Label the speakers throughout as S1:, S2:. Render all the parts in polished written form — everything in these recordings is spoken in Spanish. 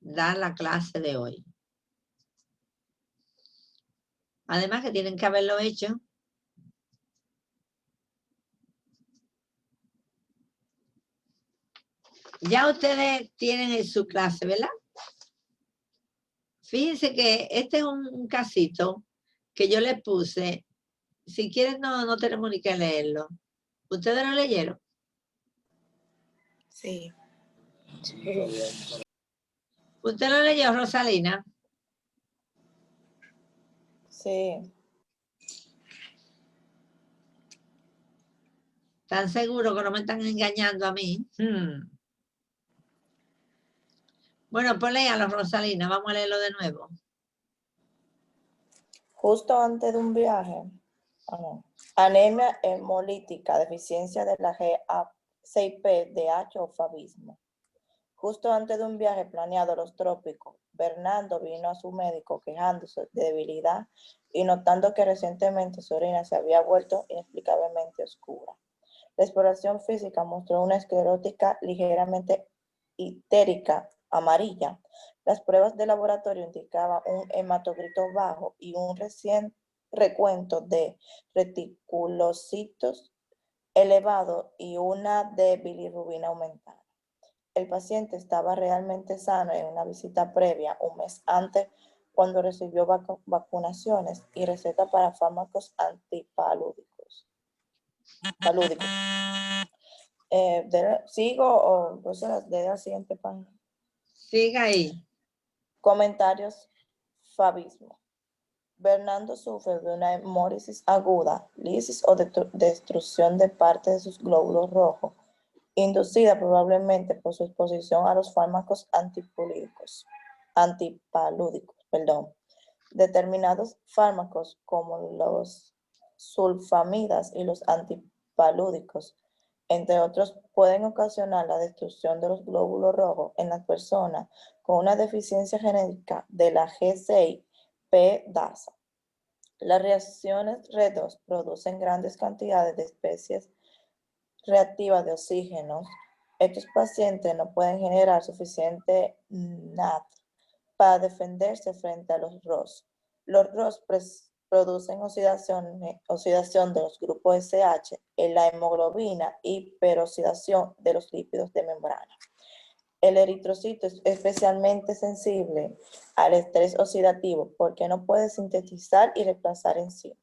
S1: dar la clase de hoy. Además que tienen que haberlo hecho. Ya ustedes tienen en su clase, ¿verdad? Fíjense que este es un casito que yo les puse. Si quieren, no tenemos ni que leerlo. ¿Ustedes lo leyeron?
S2: Sí.
S1: ¿Usted lo leyó, Rosalina?
S2: Sí.
S1: ¿Están seguros que no me están engañando a mí? Bueno, pues léalo, Rosalina. Vamos a leerlo de nuevo.
S2: Justo antes de un viaje, anemia hemolítica, deficiencia de la GA6P, DH o fabismo. Justo antes de un viaje planeado a los trópicos, Bernardo vino a su médico quejándose de debilidad y notando que recientemente su orina se había vuelto inexplicablemente oscura. La exploración física mostró una esclerótica ligeramente ictérica amarilla. Las pruebas de laboratorio indicaban un hematocrito bajo y un recién recuento de reticulocitos elevado y una de bilirrubina aumentada. El paciente estaba realmente sano en una visita previa un mes antes cuando recibió vacunaciones y receta para fármacos antipalúdicos. ¿Sigo o profesora, de la siguiente página?
S1: Siga ahí.
S2: Comentarios. Fabismo. Bernardo sufre de una hemólisis aguda, lisis o destrucción de parte de sus glóbulos rojos, inducida probablemente por su exposición a los fármacos antipalúdicos. Determinados fármacos como los sulfamidas y los antipalúdicos, entre otros, pueden ocasionar la destrucción de los glóbulos rojos en las personas con una deficiencia genética de la G6P-DASA. Las reacciones redox producen grandes cantidades de especies reactivas de oxígeno. Estos pacientes no pueden generar suficiente NAD para defenderse frente a los ROS. Los ROS producen oxidación de los grupos SH en la hemoglobina y peroxidación de los lípidos de membrana. El eritrocito es especialmente sensible al estrés oxidativo porque no puede sintetizar y reemplazar enzimas.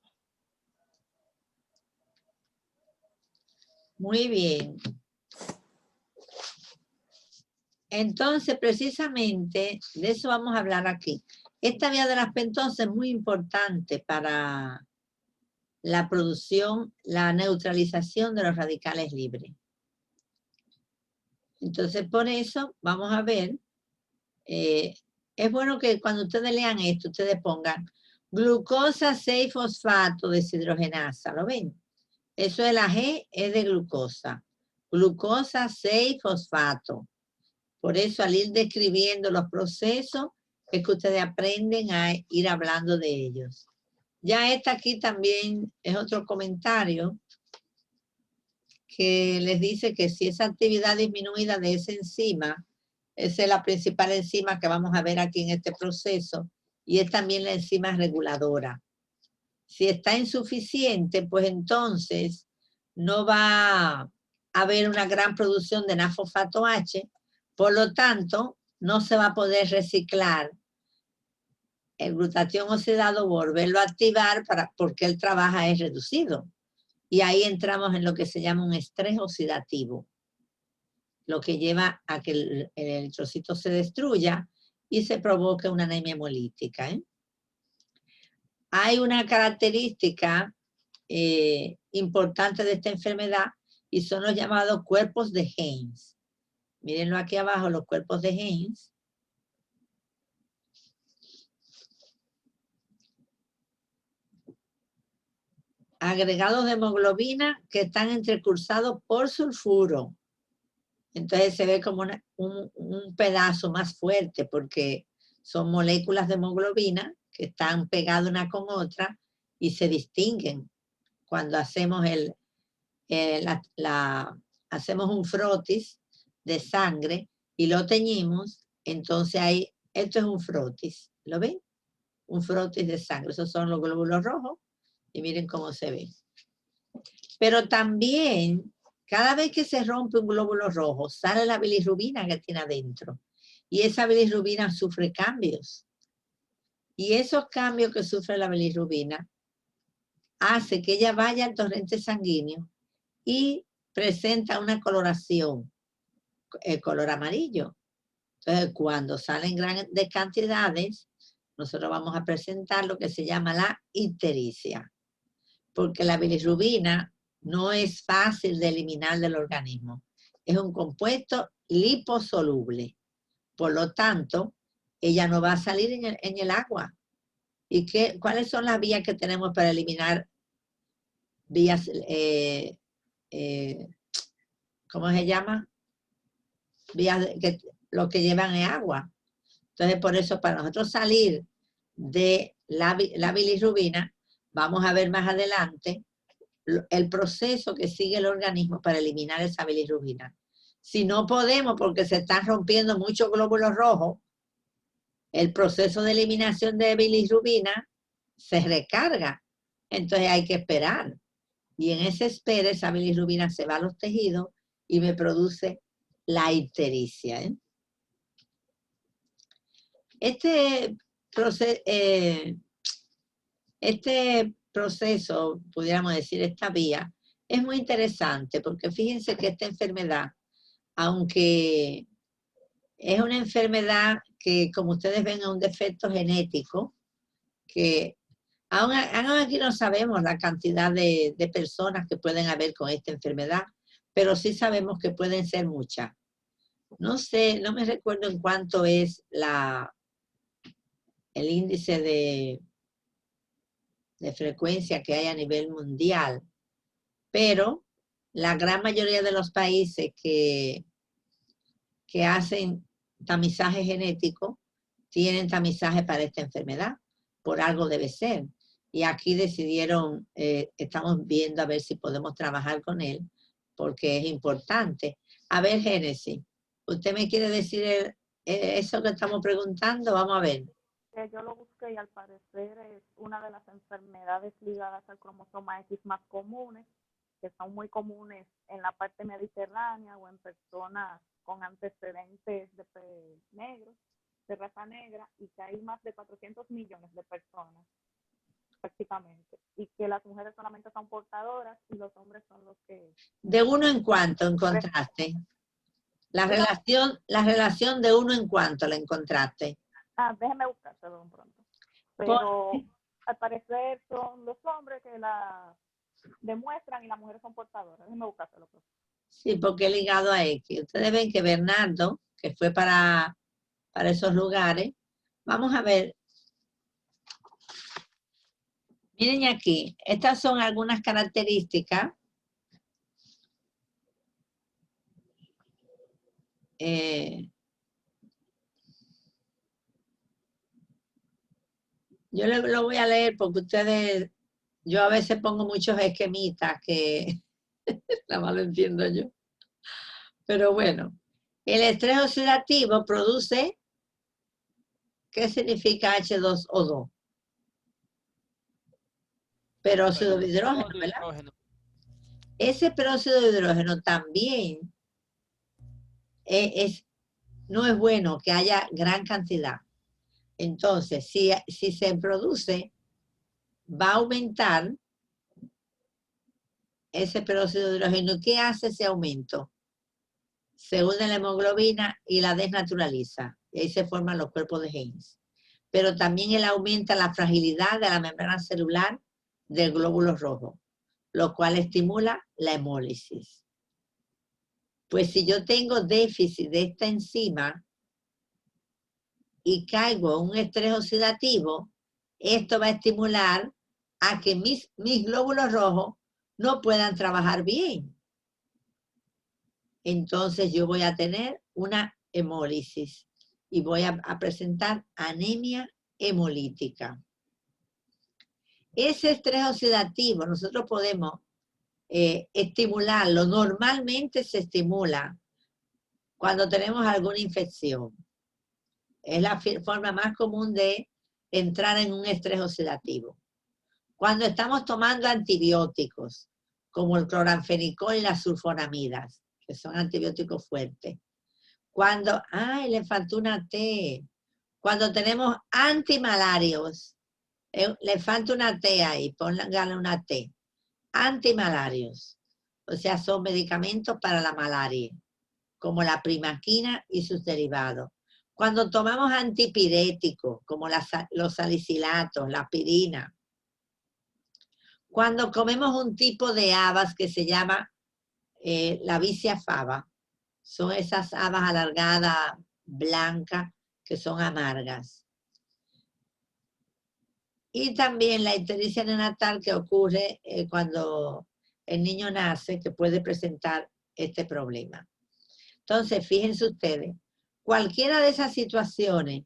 S1: Muy bien. Entonces, precisamente, de eso vamos a hablar aquí. Esta vía de las pentosas es muy importante para la producción, la neutralización de los radicales libres. Entonces, por eso, vamos a ver, es bueno que cuando ustedes lean esto, ustedes pongan glucosa 6-fosfato deshidrogenasa, ¿lo ven? Eso es la G, es de glucosa. Glucosa 6-fosfato. Por eso, al ir describiendo los procesos, es que ustedes aprenden a ir hablando de ellos. Ya esta aquí también es otro comentario que les dice que si esa actividad disminuida de esa enzima, esa es la principal enzima que vamos a ver aquí en este proceso, y es también la enzima reguladora. Si está insuficiente, pues entonces no va a haber una gran producción de NAD-fosfato H, por lo tanto, no se va a poder reciclar el glutatión oxidado, volverlo a activar porque el trabajo es reducido. Y ahí entramos en lo que se llama un estrés oxidativo, lo que lleva a que el eritrocito se destruya y se provoque una anemia hemolítica. Hay una característica importante de esta enfermedad y son los llamados cuerpos de Heinz. Mírenlo aquí abajo, los cuerpos de Heinz. Agregados de hemoglobina que están entrecruzados por sulfuro. Entonces se ve como un pedazo más fuerte porque son moléculas de hemoglobina que están pegadas una con otra y se distinguen cuando hacemos hacemos un frotis de sangre y lo teñimos. Entonces ahí, esto es un frotis, ¿lo ven? Un frotis de sangre, esos son los glóbulos rojos y miren cómo se ve. Pero también, cada vez que se rompe un glóbulo rojo, sale la bilirrubina que tiene adentro. Y esa bilirrubina sufre cambios. Y esos cambios que sufre la bilirrubina hace que ella vaya al torrente sanguíneo y presenta una coloración, el color amarillo. Entonces, cuando salen grandes cantidades, nosotros vamos a presentar lo que se llama la ictericia, porque la bilirrubina no es fácil de eliminar del organismo. Es un compuesto liposoluble. Por lo tanto, ella no va a salir en el agua. ¿Y cuáles son las vías que tenemos para eliminar vías, ¿cómo se llama? Vías lo que llevan es agua. Entonces, por eso, para nosotros salir de la bilirrubina, vamos a ver más adelante el proceso que sigue el organismo para eliminar esa bilirrubina. Si no podemos, porque se están rompiendo muchos glóbulos rojos, el proceso de eliminación de bilirrubina se recarga. Entonces hay que esperar. Y en esa espera, esa bilirrubina se va a los tejidos y me produce la ictericia. Este proceso, pudiéramos decir, esta vía, es muy interesante porque fíjense que esta enfermedad, aunque es una enfermedad que, como ustedes ven, es un defecto genético, que aún aquí no sabemos la cantidad de personas que pueden haber con esta enfermedad, pero sí sabemos que pueden ser muchas. No sé, no me recuerdo en cuánto es el índice de frecuencia que hay a nivel mundial, pero la gran mayoría de los países que hacen tamizaje genético tienen tamizaje para esta enfermedad, por algo debe ser. Y aquí decidieron, estamos viendo a ver si podemos trabajar con él, porque es importante. A ver, Génesis, ¿usted me quiere decir eso que estamos preguntando? Vamos a ver.
S3: Yo lo busqué y al parecer es una de las enfermedades ligadas al cromosoma X más comunes, que son muy comunes en la parte mediterránea o en personas con antecedentes de negros, de raza negra, y que hay más de 400 millones de personas prácticamente, y que las mujeres solamente son portadoras y los hombres son los que...
S1: ¿De uno en cuánto encontraste? La relación de uno en cuánto la encontraste.
S3: Déjeme buscárselo un pronto. Pero al parecer son los hombres que la demuestran y las mujeres son portadoras. Déjeme buscárselo. Pues.
S1: Sí, porque es ligado a X. Ustedes ven que Bernardo, que fue para esos lugares, vamos a ver. Miren aquí, estas son algunas características yo lo voy a leer porque ustedes, yo a veces pongo muchos esquemitas que nada más lo entiendo yo. Pero bueno, el estrés oxidativo produce, ¿qué significa H2O2? Peróxido de hidrógeno, ¿verdad? Ese peróxido de hidrógeno también no es bueno que haya gran cantidad. Entonces, si se produce, va a aumentar ese peróxido de hidrógeno. ¿Qué hace ese aumento? Se une la hemoglobina y la desnaturaliza. Y ahí se forman los cuerpos de Higgs. Pero también él aumenta la fragilidad de la membrana celular del glóbulo rojo, lo cual estimula la hemólisis. Pues si yo tengo déficit de esta enzima y caigo en un estrés oxidativo, esto va a estimular a que mis glóbulos rojos no puedan trabajar bien. Entonces yo voy a tener una hemólisis y voy a presentar anemia hemolítica. Ese estrés oxidativo nosotros podemos estimularlo. Normalmente se estimula cuando tenemos alguna infección. Es la forma más común de entrar en un estrés oxidativo. Cuando estamos tomando antibióticos, como el cloranfenicol y las sulfonamidas, que son antibióticos fuertes. Cuando, ¡ay, le faltó una T! Cuando tenemos antimalarios, le falta una T ahí, pónganle una T. Antimalarios, o sea, son medicamentos para la malaria, como la primaquina y sus derivados. Cuando tomamos antipiréticos, como los salicilatos, la aspirina. Cuando comemos un tipo de habas que se llama la vicia fava, son esas habas alargadas, blancas, que son amargas. Y también la ictericia neonatal que ocurre cuando el niño nace, que puede presentar este problema. Entonces, fíjense ustedes, cualquiera de esas situaciones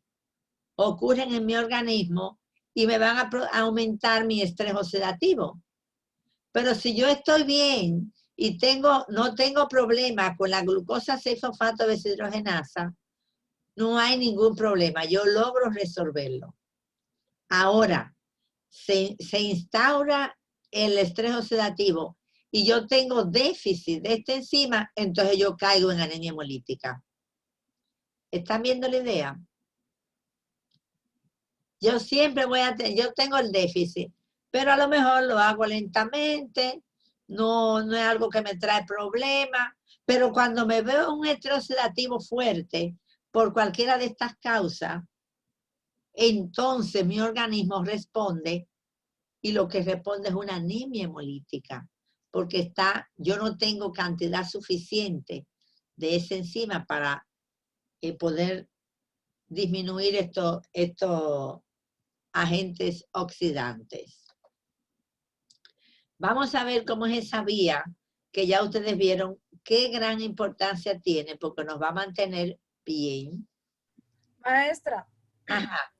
S1: ocurren en mi organismo y me van a aumentar mi estrés oxidativo. Pero si yo estoy bien y no tengo problema con la glucosa 6-fosfato deshidrogenasa, no hay ningún problema, yo logro resolverlo. Ahora, se instaura el estrés oxidativo y yo tengo déficit de esta enzima, entonces yo caigo en anemia hemolítica. ¿Están viendo la idea? Yo siempre yo tengo el déficit, pero a lo mejor lo hago lentamente, no es algo que me trae problemas, pero cuando me veo un estrés oxidativo fuerte por cualquiera de estas causas, entonces mi organismo responde y lo que responde es una anemia hemolítica, porque yo no tengo cantidad suficiente de esa enzima para poder disminuir estos agentes oxidantes. Vamos a ver cómo es esa vía que ya ustedes vieron qué gran importancia tiene porque nos va a mantener bien.
S4: Maestra,
S1: Ajá.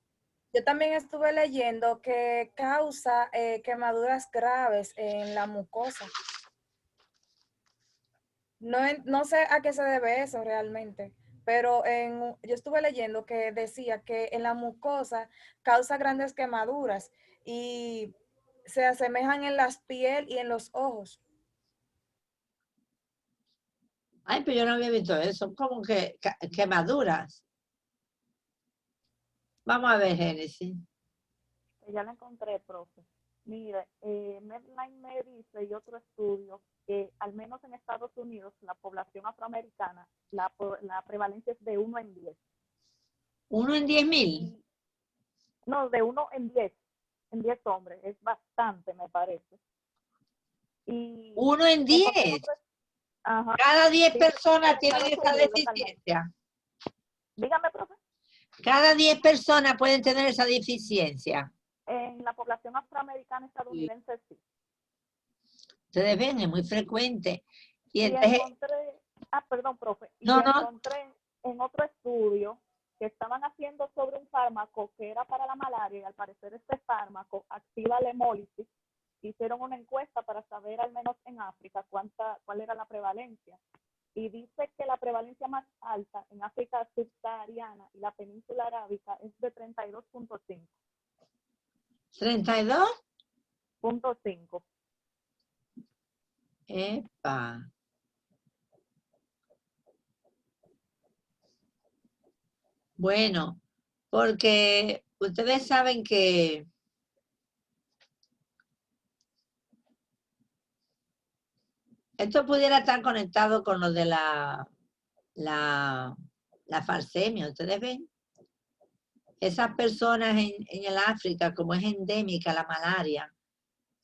S4: yo también estuve leyendo que causa quemaduras graves en la mucosa. No sé a qué se debe eso realmente, pero yo estuve leyendo que decía que en la mucosa causa grandes quemaduras y se asemejan en las piel y en los ojos.
S1: Ay, pero yo no había visto eso, como que quemaduras. Vamos a ver, Génesis.
S3: Ya la encontré, profe. Mire, Medline me dice y otro estudio que al menos en Estados Unidos la población afroamericana, la prevalencia es de 1 en 10.
S1: ¿1 en 10.000?
S3: No, de 1 en 10 hombres. Es bastante, me parece. Y
S1: 1 en 10.
S3: Ajá.
S1: Cada 10
S3: Sí,
S1: personas tienen
S3: Estados
S1: esa
S3: Unidos,
S1: deficiencia.
S3: Dígame, profe.
S1: Cada 10 personas pueden tener esa deficiencia.
S3: En la población afroamericana estadounidense sí.
S1: Ustedes ven, es muy frecuente. Y
S3: entonces,
S1: encontré,
S3: perdón, profe.
S1: encontré
S3: en otro estudio que estaban haciendo sobre un fármaco que era para la malaria y al parecer este fármaco activa la hemólisis. Hicieron una encuesta para saber al menos en África cuál era la prevalencia. Y dice que la prevalencia más alta en África subsahariana y la península arábica es de 32.5.
S1: 32.5.
S3: 5.
S1: Epa. Bueno, porque ustedes saben que esto pudiera estar conectado con lo de la falsemia, ¿ustedes ven? Esas personas en el África, como es endémica la malaria,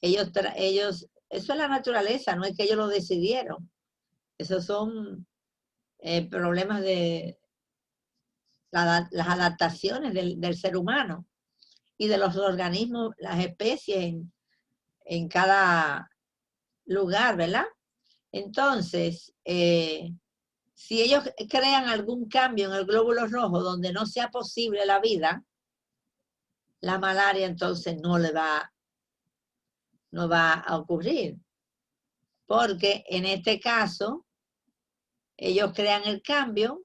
S1: ellos, eso es la naturaleza, no es que ellos lo decidieron. Esos son problemas de las adaptaciones del ser humano y de los organismos, las especies en cada lugar, ¿verdad? Entonces, si ellos crean algún cambio en el glóbulo rojo donde no sea posible la vida, la malaria entonces no va a ocurrir. Porque en este caso, ellos crean el cambio,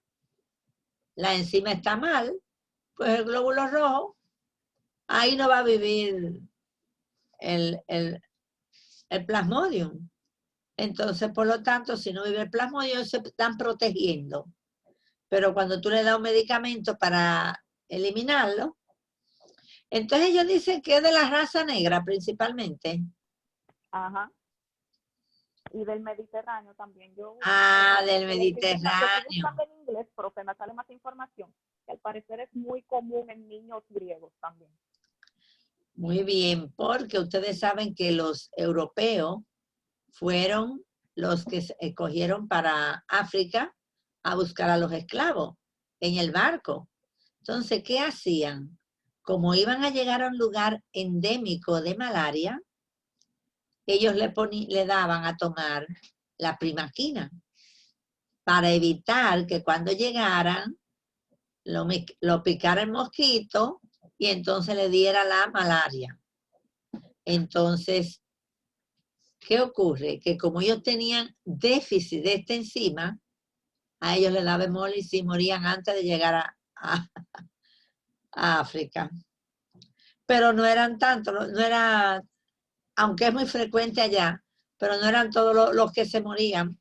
S1: la enzima está mal, pues el glóbulo rojo, ahí no va a vivir el plasmodium. Entonces, por lo tanto, si no vive el plasmodium, se están protegiendo. Pero cuando tú le das un medicamento para eliminarlo, entonces ellos dicen que es de la raza negra principalmente.
S3: Ajá. Y del Mediterráneo también. Yo
S1: Del
S3: estoy
S1: Mediterráneo.
S3: buscando en inglés, pero me sale más información. Que al parecer es muy común en niños griegos también.
S1: Muy bien, porque ustedes saben que los europeos fueron los que se escogieron para África a buscar a los esclavos en el barco. Entonces, ¿qué hacían? Como iban a llegar a un lugar endémico de malaria, ellos le daban a tomar la primaquina para evitar que cuando llegaran lo picara el mosquito y entonces le diera la malaria. Entonces, ¿qué ocurre? Que como ellos tenían déficit de esta enzima, a ellos les daba hemólisis y morían antes de llegar a África. Pero no eran tantos, no era, aunque es muy frecuente allá, pero no eran todos los que se morían.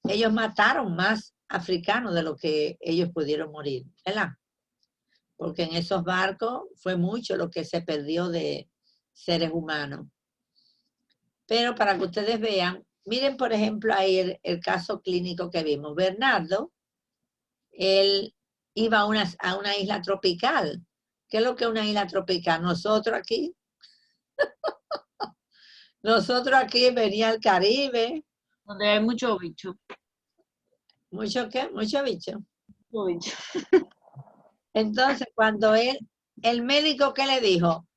S1: Ellos mataron más africanos de lo que ellos pudieron morir, ¿verdad? Porque en esos barcos fue mucho lo que se perdió de seres humanos. Pero para que ustedes vean, miren por ejemplo ahí el caso clínico que vimos. Bernardo, él iba a una isla tropical. ¿Qué es lo que es una isla tropical? Nosotros aquí venía al Caribe.
S5: Donde hay mucho bicho.
S1: ¿Mucho qué? Mucho bicho.
S5: Mucho bicho.
S1: Entonces, cuando el médico que le dijo,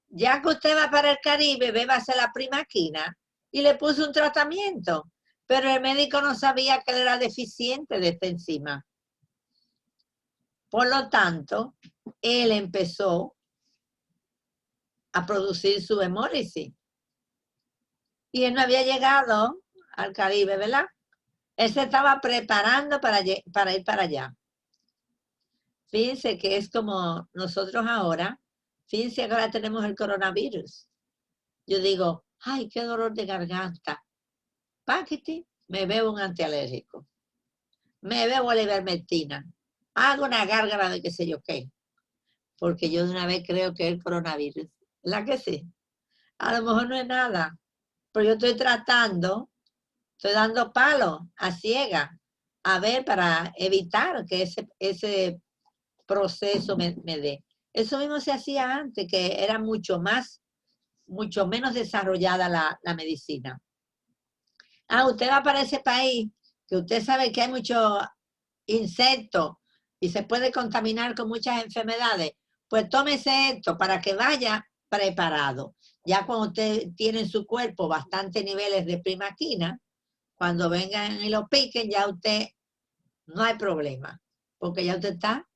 S1: ya que usted va para el Caribe, bébase la primaquina, y le puso un tratamiento. Pero el médico no sabía que él era deficiente de esta enzima. Por lo tanto, él empezó a producir su hemólisis. Y él no había llegado al Caribe, ¿verdad? Él se estaba preparando para ir para allá. Fíjense que es como nosotros ahora, fíjense que ahora tenemos el coronavirus. Yo digo, ay, qué dolor de garganta. Paquete, me bebo un antialérgico. Me bebo la ivermectina. Hago una gárgara de qué sé yo qué. Porque yo de una vez creo que es el coronavirus. ¿La que sí? A lo mejor no es nada. Pero yo estoy tratando, estoy dando palos a ciega. A ver, para evitar que ese proceso me dé. Eso mismo se hacía antes, que era mucho menos desarrollada la medicina. Usted va para ese país, que usted sabe que hay muchos insectos y se puede contaminar con muchas enfermedades, pues tómese esto para que vaya preparado. Ya cuando usted tiene en su cuerpo bastantes niveles de primaquina, cuando vengan y lo piquen, ya usted no hay problema, porque ya usted está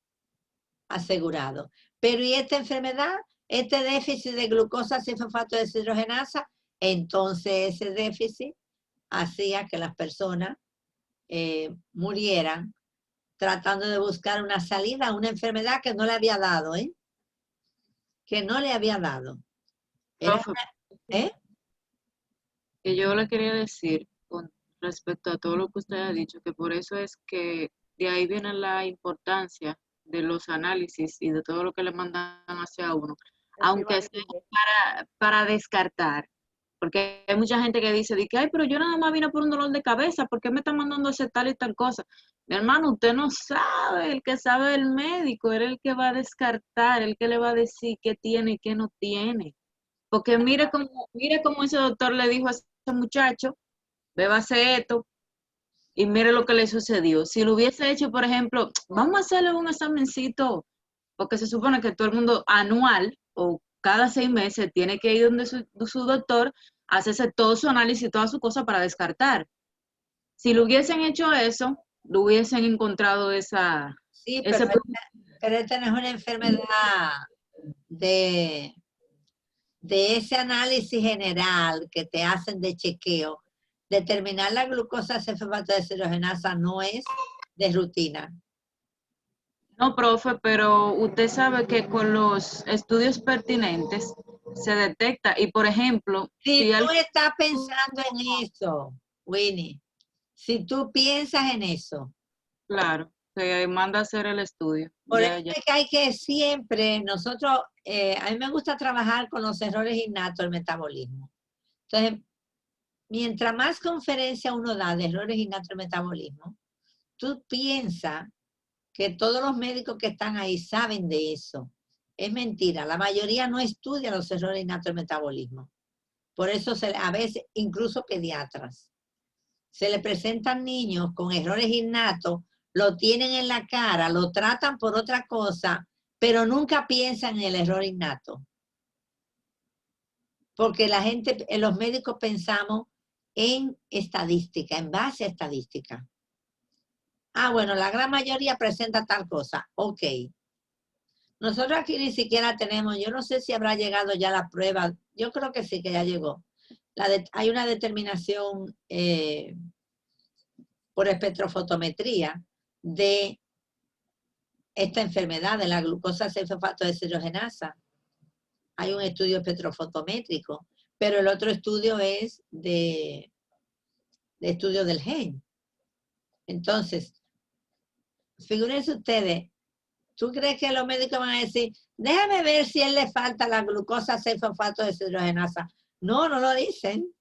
S1: asegurado. Pero ¿y esta enfermedad? Este déficit de glucosa cisfosfato deshidrogenasa, entonces ese déficit hacía que las personas murieran tratando de buscar una salida a una enfermedad que no le había dado, que no le había dado.
S5: Que yo le quería decir con respecto a todo lo que usted ha dicho, que por eso es que de ahí viene la importancia de los análisis y de todo lo que le mandan hacia uno, aunque sea para descartar, porque hay mucha gente que dice, ay, pero yo nada más vine por un dolor de cabeza, ¿por qué me están mandando a hacer tal y tal cosa? Mi hermano, usted no sabe, el que sabe el médico, era el que va a descartar, el que le va a decir qué tiene y qué no tiene. Porque mire cómo ese doctor le dijo a ese muchacho, bébase esto, y mire lo que le sucedió. Si lo hubiese hecho, por ejemplo, vamos a hacerle un examencito, porque se supone que todo el mundo anual o cada 6 meses tiene que ir donde su doctor, hacerse todo su análisis, toda su cosa para descartar. Si lo hubiesen hecho eso, lo hubiesen encontrado esa...
S1: Sí, pero esta no es una enfermedad de ese análisis general que te hacen de chequeo. Determinar la glucosa cisfosfato deshidrogenasa no es de rutina.
S5: No, profe, pero usted sabe que con los estudios pertinentes se detecta y, por ejemplo,
S1: Si
S5: si
S1: tú
S5: al
S1: estás pensando en eso, Winnie, si tú piensas en eso,
S5: claro, se manda a hacer el estudio.
S1: por eso
S5: Ya.
S1: es que hay que siempre, nosotros, a mí me gusta trabajar con los errores innatos del metabolismo. Entonces, mientras más conferencia uno da de errores innatos del metabolismo, tú piensas que todos los médicos que están ahí saben de eso. Es mentira, la mayoría no estudia los errores innatos del metabolismo. Por eso a veces, incluso pediatras, se le presentan niños con errores innatos, lo tienen en la cara, lo tratan por otra cosa, pero nunca piensan en el error innato. Porque la gente, los médicos pensamos en estadística, en base a estadística. Ah, bueno, la gran mayoría presenta tal cosa. Ok. Nosotros aquí ni siquiera tenemos, yo no sé si habrá llegado ya la prueba, yo creo que sí, que ya llegó. Hay una determinación por espectrofotometría de esta enfermedad de la glucosa 6-fosfato deshidrogenasa. Hay un estudio espectrofotométrico, pero el otro estudio es de estudio del gen. Entonces, figúrense ustedes, ¿tú crees que los médicos van a decir, déjame ver si a él le falta la glucosa 6-fosfato deshidrogenasa? No, no lo dicen.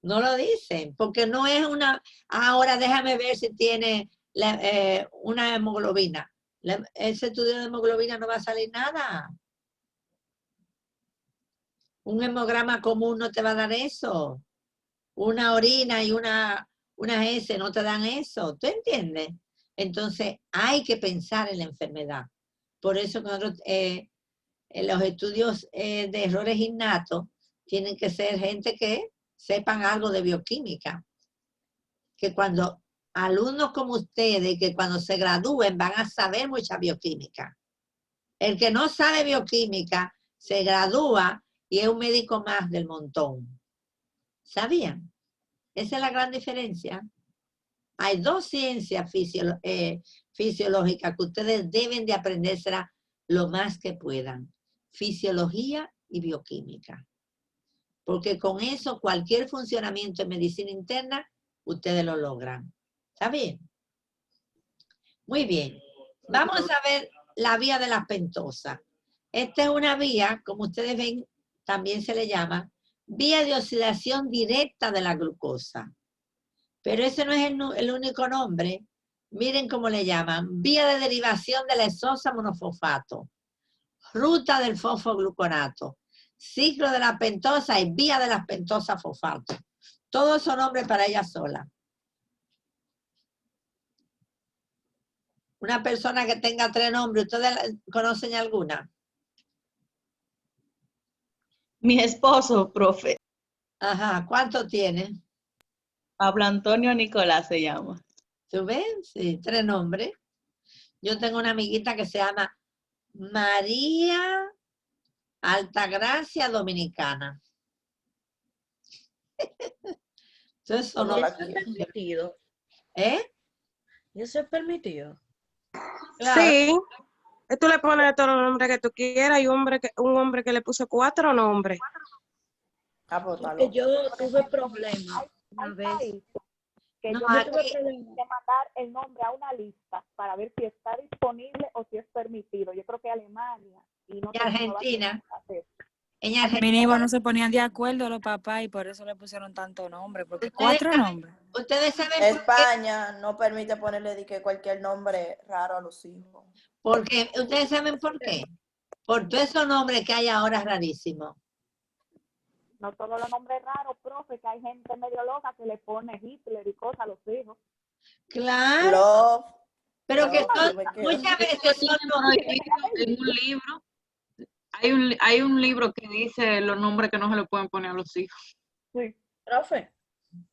S1: No lo dicen, porque no es una, ahora déjame ver si tiene una hemoglobina. Ese estudio de hemoglobina no va a salir nada. Un hemograma común no te va a dar eso. Una orina y una S no te dan eso. ¿Tú entiendes? Entonces hay que pensar en la enfermedad. Por eso que nosotros, en los estudios de errores innatos tienen que ser gente que sepan algo de bioquímica. Que cuando alumnos como ustedes, que cuando se gradúen van a saber mucha bioquímica. El que no sabe bioquímica se gradúa y es un médico más del montón. ¿Sabían? Esa es la gran diferencia. Hay dos ciencias fisiológicas que ustedes deben de aprendérsela lo más que puedan. Fisiología y bioquímica. Porque con eso cualquier funcionamiento en medicina interna, ustedes lo logran. ¿Está bien? Muy bien. Vamos a ver la vía de la pentosa. Esta es una vía, como ustedes ven, también se le llama vía de oxidación directa de la glucosa. Pero ese no es el único nombre. Miren cómo le llaman. Vía de derivación de la esosa monofosfato. Ruta del fosfogluconato. Ciclo de la pentosa y vía de las pentosas fosfato. Todos son nombres para ella sola. Una persona que tenga 3 nombres, ¿ustedes conocen alguna?
S6: Mi esposo, profe,
S1: Ajá, ¿cuánto tiene?
S6: Pablo Antonio Nicolás se llama.
S1: ¿Tú ves? Sí, 3 nombres. Yo tengo una amiguita que se llama María Altagracia Dominicana. Entonces son
S2: No
S7: ¿Y
S2: la
S7: eso es
S2: quiero.
S7: permitido?
S1: ¿Eh?
S7: ¿Y eso es permitido?
S1: Claro.
S8: Sí, tú le pones todos los nombres que tú quieras y un hombre que le puso 4 nombres.
S2: Ah, pues está
S7: Porque
S2: loco.
S7: yo tuve problemas una
S3: Hay
S7: vez.
S3: países que
S1: No,
S3: yo
S7: Yo
S3: me
S7: tuve
S1: aquí,
S7: problemas.
S3: que mandar el nombre a una lista para ver si está disponible o si es permitido. Yo creo que Alemania y no
S1: en
S3: sé si Nueva
S1: Argentina,
S3: Zelanda hace eso.
S1: en
S9: Al
S1: Argentina,
S9: mínimo no se ponían de acuerdo los papás y por eso le pusieron tanto nombre, porque
S1: ustedes
S9: 4
S1: saben,
S9: nombres.
S1: ustedes saben por qué,
S2: España no permite ponerle de que cualquier nombre raro a los hijos.
S1: porque ustedes saben por qué. Por todos esos nombres que hay ahora rarísimos.
S3: No todos los nombres raros, profe, que hay gente medio loca que le pone Hitler y cosas a los hijos.
S1: Claro,
S2: Love,
S1: pero que
S2: love,
S1: son,
S2: yo me quedo.
S1: muchas
S5: Eso
S1: veces son
S5: tiene
S1: nombres.
S5: prohibido en un libro. Hay un libro que dice los nombres que no se le pueden poner a los hijos.
S3: Sí.
S7: Profe,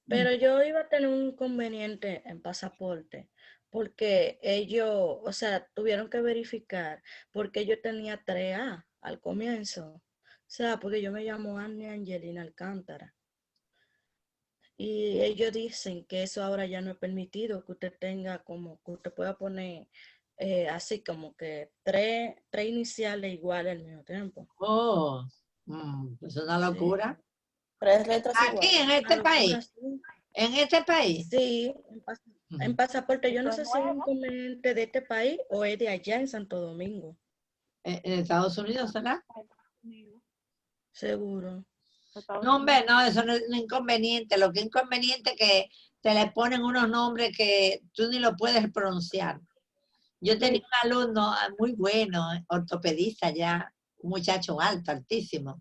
S7: pero yo iba a tener un inconveniente en pasaporte porque ellos, o sea, tuvieron que verificar porque yo tenía 3A al comienzo. O sea, porque yo me llamo Annie Angelina Alcántara. Y ellos dicen que eso ahora ya no es permitido, que usted tenga como, que usted pueda poner así como que tres iniciales iguales al mismo tiempo.
S1: Oh, es una
S7: Sí.
S1: locura.
S2: 3 letras
S1: Aquí,
S2: iguales.
S1: en
S7: Una
S1: este
S7: locura,
S1: país,
S7: sí.
S1: en este país.
S7: Sí, en pasaporte, yo no
S3: Eso
S7: sé
S3: es
S7: si es un
S3: nuevo.
S7: inconveniente de este país o es de allá en Santo Domingo.
S1: En Estados Unidos, ¿será?
S7: Seguro.
S1: No, hombre, no, eso no es un inconveniente. Lo que es inconveniente es que te le ponen unos nombres que tú ni lo puedes pronunciar. Yo tenía un alumno muy bueno, ortopedista ya, un muchacho alto, altísimo.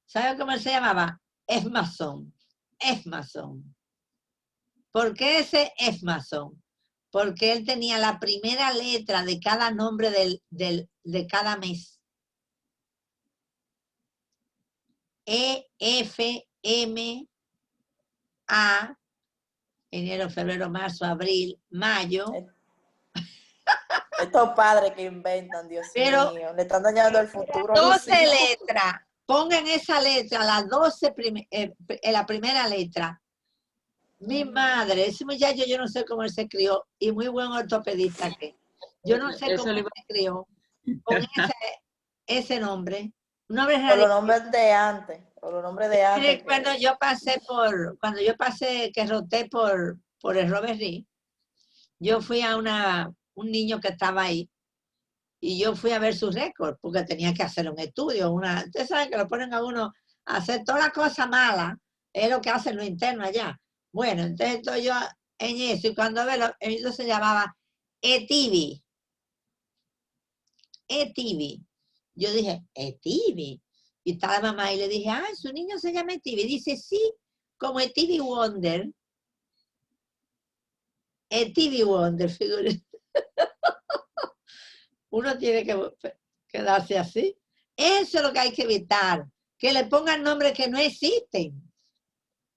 S1: ¿Sabe cómo se llamaba? Esmason. Esmason. ¿Por qué ese Esmason? Porque él tenía la primera letra de cada nombre de cada mes. E, F, M, A, enero, febrero, marzo, abril, mayo.
S2: Estos padres que inventan, Dios
S1: Pero
S2: mío, le están dañando el futuro a los
S1: 12
S2: hijos.
S1: letras. Pongan esa letra, las 12 en la primera letra. Mi madre, ese muchacho yo no sé cómo él se crió y muy buen ortopedista que. Yo no sé
S5: Eso
S1: cómo
S5: le
S1: él
S5: iba
S1: se crió con ese nombre. Un nombre
S2: O los
S1: radical.
S2: nombres de antes. O los nombres de antes.
S1: Recuerdo, yo pasé cuando yo pasé, que roté por el Robert Reed, yo fui a un niño que estaba ahí y yo fui a ver su récord porque tenía que hacer un estudio. Ustedes saben que lo ponen a uno a hacer toda la cosa mala, es lo que hacen lo interno allá. Bueno, entonces estoy yo en eso y cuando veo, eso se llamaba Etivi. Etivi. Yo dije, Etivi. Y estaba la mamá y le dije, su niño se llama Etivi. Dice, sí, como Etivi Wonder. Etivi Wonder, figúrense. Uno tiene que quedarse así. Eso es lo que hay que evitar, que le pongan nombres que no existen.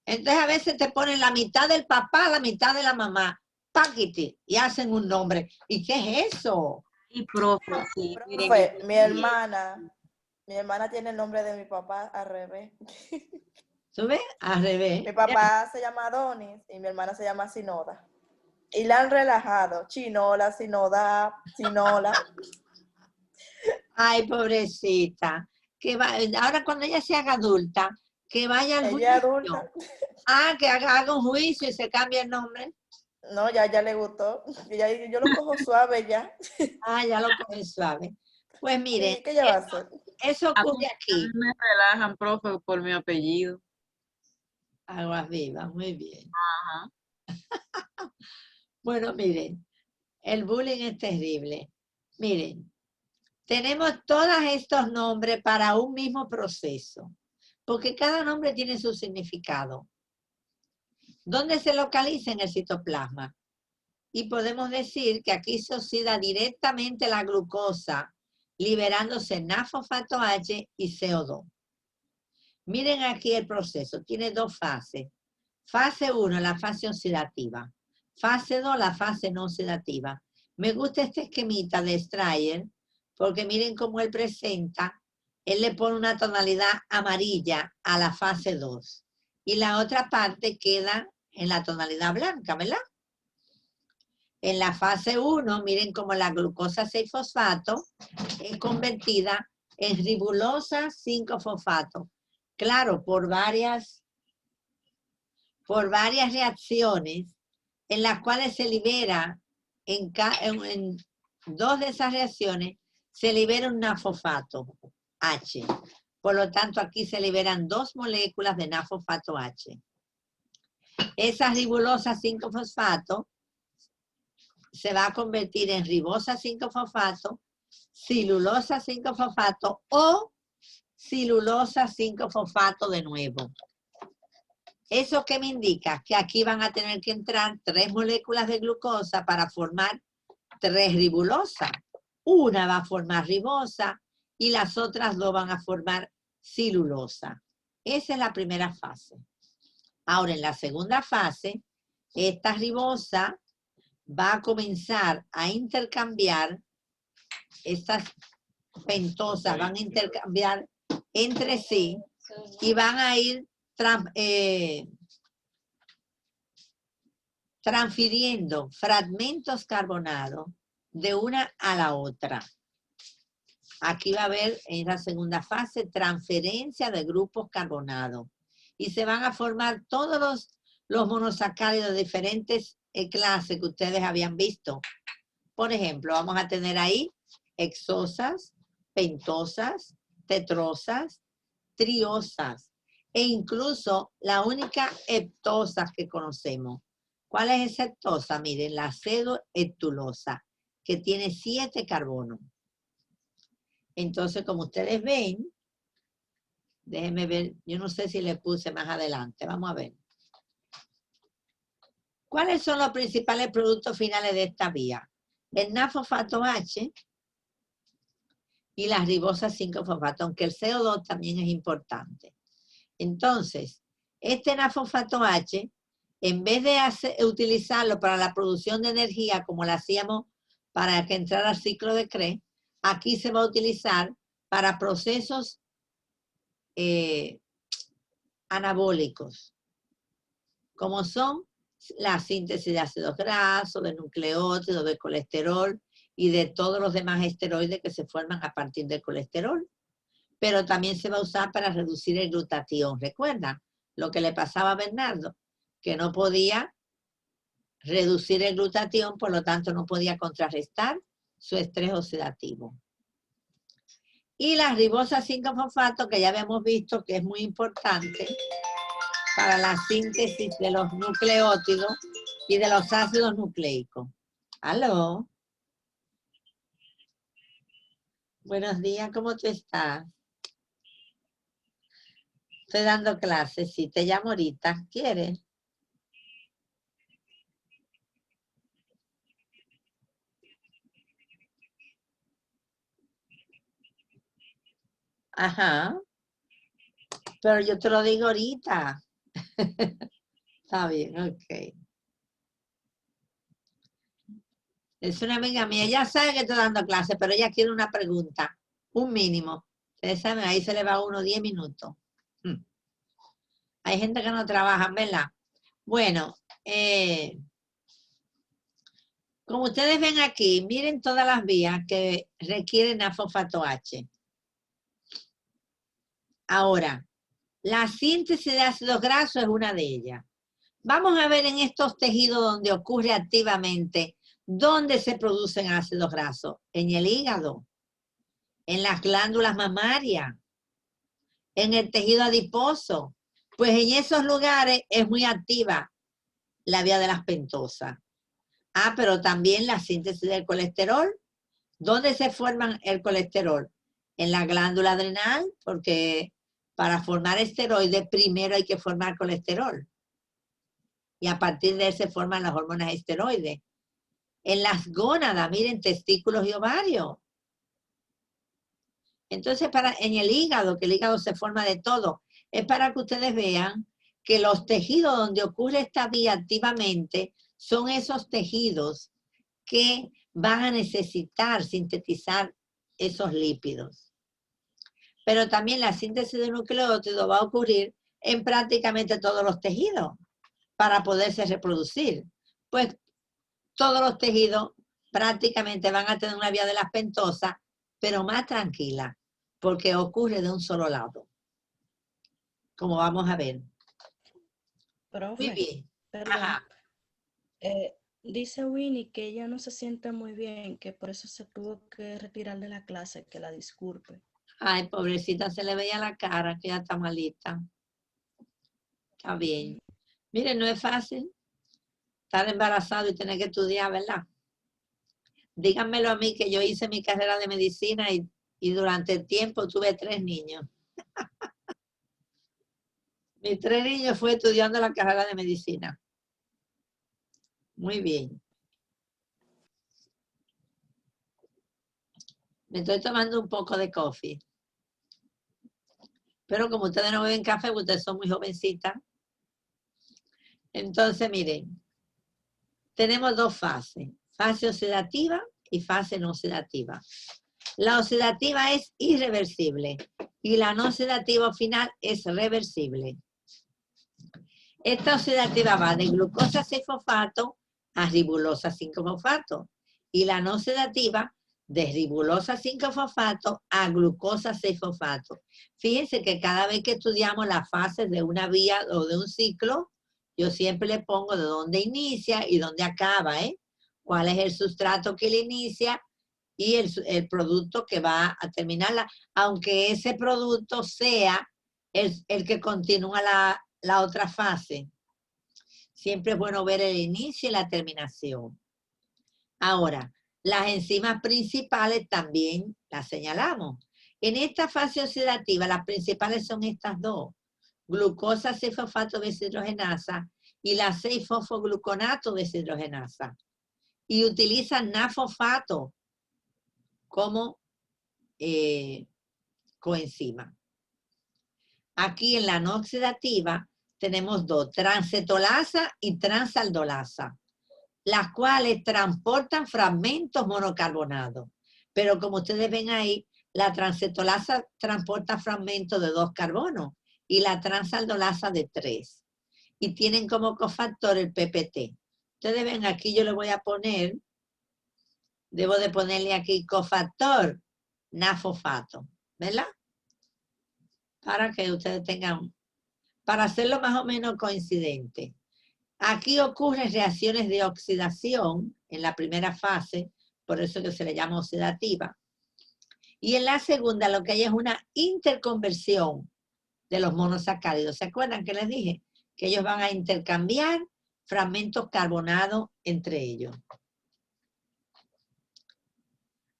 S1: Entonces a veces te ponen la mitad del papá, la mitad de la mamá, paquete, y hacen un nombre. ¿Y qué es eso?
S5: Y profe, sí, miren,
S2: Profe, mi hermana tiene el nombre de mi papá al revés.
S1: ¿Tú ves? Al revés.
S2: Mi papá se llama Adonis y mi hermana se llama Sinoda. Y la han relajado. Chinola, Sinoda, Sinola.
S1: Ay, pobrecita. Ahora cuando ella se haga adulta, que vaya al
S2: Ella es
S1: juicio.
S2: adulta.
S1: Que haga un juicio y se cambie el nombre.
S2: No, ya le gustó. Yo lo cojo suave ya.
S1: Ya lo coge suave. Pues miren,
S2: Sí, ¿qué ella va a hacer?
S1: eso
S5: a mí
S1: ocurre aquí.
S5: me relajan, profe, por mi apellido.
S1: Aguas vivas, muy bien.
S5: Ajá.
S1: Bueno, miren, el bullying es terrible. Miren, tenemos todos estos nombres para un mismo proceso, porque cada nombre tiene su significado. ¿Dónde se localiza? En el citoplasma? Y podemos decir que aquí se oxida directamente la glucosa, liberándose NAD-fosfato H y CO2. Miren aquí el proceso, tiene dos fases. Fase 1, la fase oxidativa. Fase 2, la fase no oxidativa. Me gusta este esquemita de Strayer, porque miren cómo él presenta. Él le pone una tonalidad amarilla a la fase 2. Y la otra parte queda en la tonalidad blanca, ¿verdad? En la fase 1, miren cómo la glucosa 6-fosfato es convertida en ribulosa 5-fosfato. Claro, por varias reacciones en las cuales se libera, en dos de esas reacciones, se libera un NAD-fosfato H. Por lo tanto, aquí se liberan 2 moléculas de NAD-fosfato H. Esa ribulosa 5-fosfato se va a convertir en ribosa 5-fosfato, silulosa 5-fosfato o silulosa 5-fosfato de nuevo. ¿Eso qué me indica? Que aquí van a tener que entrar 3 moléculas de glucosa para formar 3 ribulosas. Una va a formar ribosa y las otras 2 van a formar silulosa. Esa es la primera fase. Ahora, en la segunda fase, esta ribosa va a comenzar a intercambiar, estas pentosas van a intercambiar entre sí y van a ir transfiriendo fragmentos carbonados de una a la otra. Aquí va a haber en la segunda fase transferencia de grupos carbonados. Y se van a formar todos los monosacáridos de diferentes clases que ustedes habían visto. Por ejemplo, vamos a tener ahí hexosas, pentosas, tetrosas, triosas e incluso la única heptosa que conocemos. ¿Cuál es esa heptosa? Miren, la acedoheptulosa, que tiene 7 carbonos. Entonces, como ustedes ven, déjenme ver, yo no sé si le puse más adelante, vamos a ver. ¿Cuáles son los principales productos finales de esta vía? El nafosfato H y la ribosa 5-fosfato, aunque el CO2 también es importante. Entonces, este nafosfato H, en vez de utilizarlo para la producción de energía, como lo hacíamos para que entrara al ciclo de Krebs, aquí se va a utilizar para procesos anabólicos, como son la síntesis de ácidos grasos, de nucleótidos, de colesterol y de todos los demás esteroides que se forman a partir del colesterol. Pero también se va a usar para reducir el glutatión. ¿Recuerdan lo que le pasaba a Bernardo? Que no podía reducir el glutatión, por lo tanto no podía contrarrestar su estrés oxidativo. Y la ribosa 5-fosfato, que ya habíamos visto que es muy importante para la síntesis de los nucleótidos y de los ácidos nucleicos. ¿Aló? Buenos días, ¿cómo tú estás? Estoy dando clases, sí, te llamo ahorita, ¿quieres? Ajá. Pero yo te lo digo ahorita. Está bien, ok. Es una amiga mía, ella sabe que estoy dando clases, pero ella quiere una pregunta, un mínimo. Ustedes saben, ahí se le va a uno 10 minutos. Hay gente que no trabaja, ¿verdad? Bueno, como ustedes ven aquí, miren todas las vías que requieren nafosfato H. Ahora, la síntesis de ácidos grasos es una de ellas. Vamos a ver en estos tejidos donde ocurre activamente, ¿dónde se producen ácidos grasos? En el hígado, en las glándulas mamarias, en el tejido adiposo. Pues en esos lugares es muy activa la vía de las pentosas. Ah, pero también la síntesis del colesterol. ¿Dónde se forman el colesterol? En la glándula adrenal, porque para formar esteroides primero hay que formar colesterol. Y a partir de él se forman las hormonas esteroides. En las gónadas, miren, testículos y ovarios. Entonces, en el hígado, que el hígado se forma de todo, es para que ustedes vean que los tejidos donde ocurre esta vía activamente son esos tejidos que van a necesitar sintetizar esos lípidos. Pero también la síntesis de nucleótidos va a ocurrir en prácticamente todos los tejidos para poderse reproducir. Pues todos los tejidos prácticamente van a tener una vía de las pentosas, pero más tranquila, porque ocurre de un solo lado. Como vamos a ver.
S7: Profe,
S1: Muy bien.
S7: perdón.
S1: Ajá.
S7: Dice Winnie que ella no se siente muy bien, que por eso se tuvo que retirar de la clase, que la disculpe.
S1: Ay, pobrecita, se le veía la cara, que ya está malita. Está bien. Miren, no es fácil estar embarazado y tener que estudiar, ¿verdad? Díganmelo a mí, que yo hice mi carrera de medicina y durante el tiempo tuve 3 niños. Mis 3 niños fue estudiando la carrera de medicina. Muy bien. Me estoy tomando un poco de coffee. Pero como ustedes no beben café, ustedes son muy jovencitas. Entonces, miren, tenemos 2 fases. Fase oxidativa y fase no oxidativa. La oxidativa es irreversible y la no oxidativa final es reversible. Esta oxidativa va de glucosa 6-fosfato a ribulosa 5-fosfato. y la no sedativa de ribulosa 5-fosfato a glucosa 6-fosfato. Fíjense que cada vez que estudiamos las fases de una vía o de un ciclo, yo siempre le pongo de dónde inicia y dónde acaba, ¿eh? Cuál es el sustrato que le inicia y el producto que va a terminarla, aunque ese producto sea el que continúa la otra fase. Siempre es bueno ver el inicio y la terminación. Ahora, las enzimas principales también las señalamos. En esta fase oxidativa, las principales son estas dos: glucosa 6-fosfato deshidrogenasa y la 6-fosfogluconato deshidrogenasa. Y utilizan NAD-fosfato como coenzima. Aquí en la no oxidativa tenemos dos: transcetolasa y transaldolasa, las cuales transportan fragmentos monocarbonados. Pero como ustedes ven ahí, la transcetolasa transporta fragmentos de 2 carbonos y la transaldolasa de 3. Y tienen como cofactor el PPT. Ustedes ven aquí, yo le voy a poner, debo de ponerle aquí cofactor NAD-fosfato, ¿verdad? Para que ustedes tengan, para hacerlo más o menos coincidente. Aquí ocurren reacciones de oxidación en la primera fase, por eso que se le llama oxidativa. Y en la segunda lo que hay es una interconversión de los monosacáridos. ¿Se acuerdan que les dije? Que ellos van a intercambiar fragmentos carbonados entre ellos.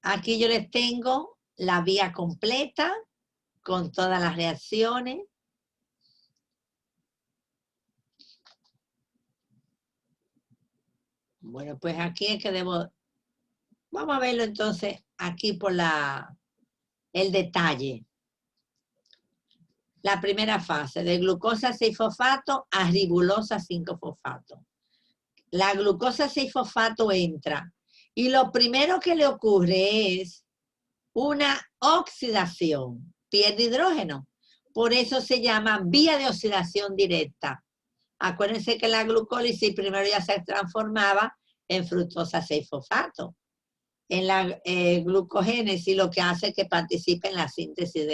S1: Aquí yo les tengo la vía completa con todas las reacciones. Bueno, pues aquí es que debo... Vamos a verlo entonces aquí por el detalle. La primera fase, de glucosa 6-fosfato a ribulosa 5-fosfato. La glucosa 6-fosfato entra y lo primero que le ocurre es una oxidación, pierde hidrógeno. Por eso se llama vía de oxidación directa. Acuérdense que la glucólisis primero ya se transformaba en fructosa 6-fosfato. En la glucogénesis lo que hace es que participe en la síntesis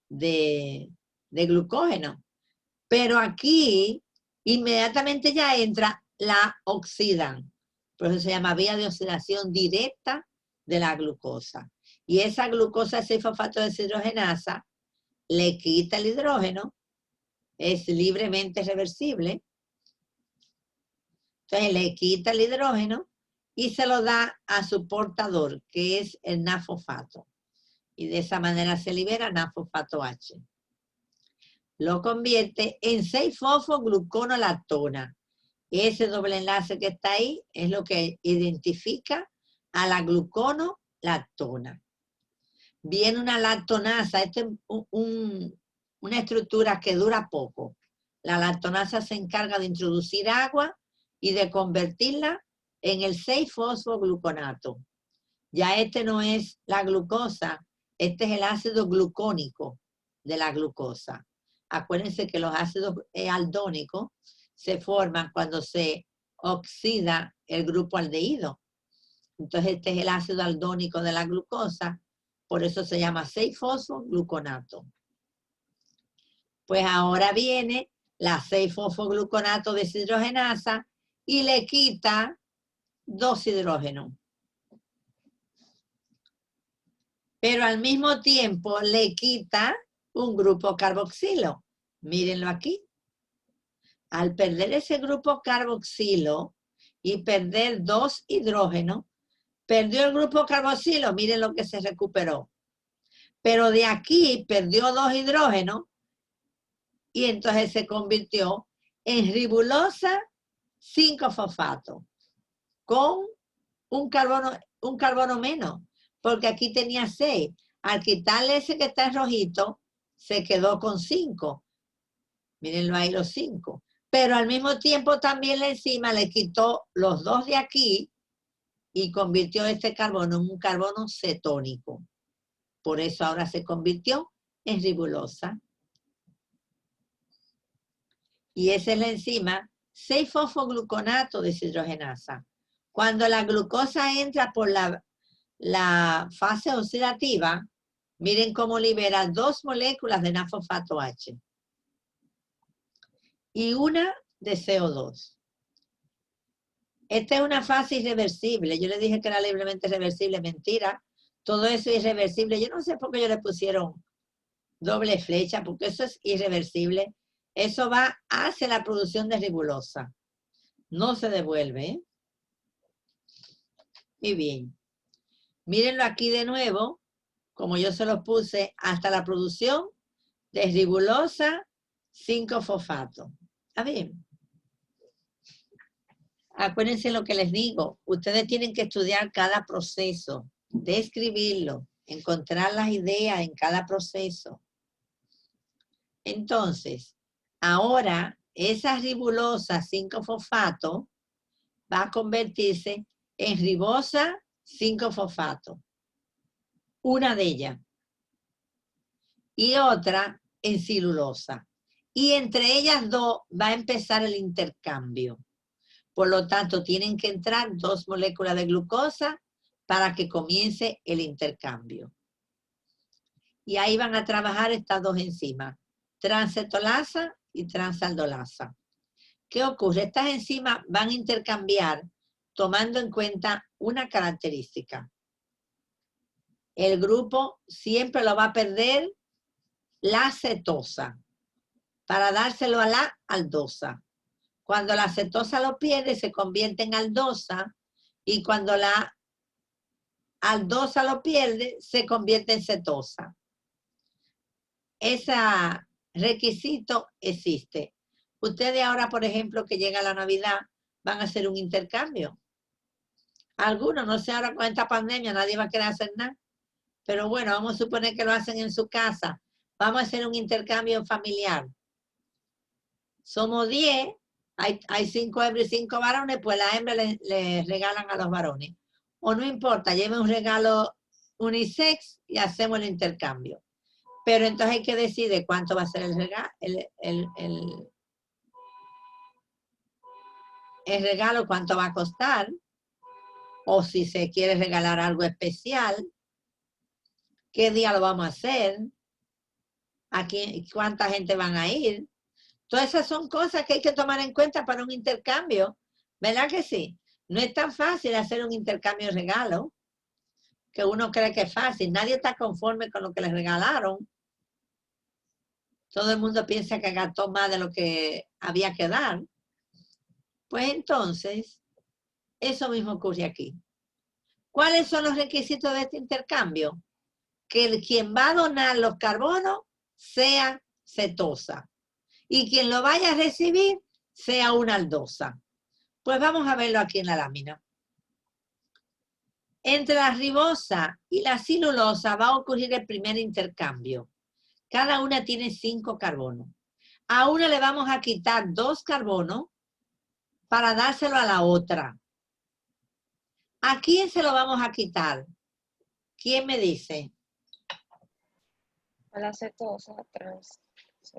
S1: de glucógeno. Pero aquí inmediatamente ya entra la oxidan. Por eso se llama vía de oxidación directa de la glucosa. Y esa glucosa 6-fosfato deshidrogenasa le quita el hidrógeno, es libremente reversible. Entonces le quita el hidrógeno y se lo da a su portador, que es el NAD-fosfato. Y de esa manera se libera NAD-fosfato H. Lo convierte en 6-fosfogluconolactona. Ese doble enlace que está ahí es lo que identifica a la gluconolactona. Viene una lactonasa, esta es una estructura que dura poco. La lactonasa se encarga de introducir agua y de convertirla en el 6-fosfogluconato. Ya este no es la glucosa, este es el ácido glucónico de la glucosa. Acuérdense que los ácidos aldónicos se forman cuando se oxida el grupo aldehído. Entonces este es el ácido aldónico de la glucosa, por eso se llama 6-fosfogluconato. Pues ahora viene la 6-fosfogluconato deshidrogenasa y le quita 2 hidrógenos. Pero al mismo tiempo le quita un grupo carboxilo. Mírenlo aquí. Al perder ese grupo carboxilo y perder 2 hidrógenos, perdió el grupo carboxilo, miren lo que se recuperó. Pero de aquí perdió 2 hidrógenos y entonces se convirtió en ribulosa 5-fosfato con un carbono menos, porque aquí tenía 6. Al quitarle ese que está en rojito, se quedó con 5. Mírenlo ahí los 5. Pero al mismo tiempo también la enzima le quitó los 2 de aquí y convirtió este carbono en un carbono cetónico. Por eso ahora se convirtió en ribulosa. Y esa es la enzima 6-fosfogluconato deshidrogenasa. Cuando la glucosa entra por la fase oxidativa, miren cómo libera 2 moléculas de N-fosfato H y una de CO2. Esta es una fase irreversible. Yo le dije que era libremente reversible. Mentira. Todo eso es irreversible. Yo no sé por qué ellos le pusieron doble flecha, porque eso es irreversible. Eso va hacia la producción de ribulosa. No se devuelve, ¿eh? Muy bien. Mírenlo aquí de nuevo, como yo se lo puse, hasta la producción de ribulosa 5-fosfato. ¿Está bien? Acuérdense lo que les digo. Ustedes tienen que estudiar cada proceso, describirlo, encontrar las ideas en cada proceso. Entonces, ahora esa ribulosa 5-fosfato va a convertirse en ribosa 5-fosfato. Una de ellas. Y otra en celulosa. Y entre ellas dos va a empezar el intercambio. Por lo tanto, tienen que entrar 2 moléculas de glucosa para que comience el intercambio. Y ahí van a trabajar estas 2 enzimas, transcetolasa y transaldolasa. ¿Qué ocurre? Estas enzimas van a intercambiar tomando en cuenta una característica. El grupo siempre lo va a perder la cetosa para dárselo a la aldosa. Cuando la cetosa lo pierde, se convierte en aldosa, y cuando la aldosa lo pierde, se convierte en cetosa. Ese requisito existe. Ustedes ahora, por ejemplo, que llega la Navidad, van a hacer un intercambio. Algunos, no sé, ahora con esta pandemia nadie va a querer hacer nada. Pero bueno, vamos a suponer que lo hacen en su casa. Vamos a hacer un intercambio familiar. Somos 10, hay 5 hembras y 5 varones, pues las hembras les regalan a los varones. O no importa, lleven un regalo unisex y hacemos el intercambio. Pero entonces hay que decidir cuánto va a ser el regalo, el regalo, cuánto va a costar, o si se quiere regalar algo especial, qué día lo vamos a hacer, cuánta gente van a ir. Todas esas son cosas que hay que tomar en cuenta para un intercambio, ¿verdad que sí? No es tan fácil hacer un intercambio de regalo, que uno cree que es fácil. Nadie está conforme con lo que les regalaron. Todo el mundo piensa que gastó más de lo que había que dar. Pues entonces, eso mismo ocurre aquí. ¿Cuáles son los requisitos de este intercambio? Que quien va a donar los carbonos sea cetosa y quien lo vaya a recibir sea una aldosa. Pues vamos a verlo aquí en la lámina. Entre la ribosa y la celulosa va a ocurrir el primer intercambio. Cada una tiene 5 carbonos. A una le vamos a quitar 2 carbonos para dárselo a la otra. ¿A quién se lo vamos a quitar? ¿Quién me dice?
S4: A la cetosa,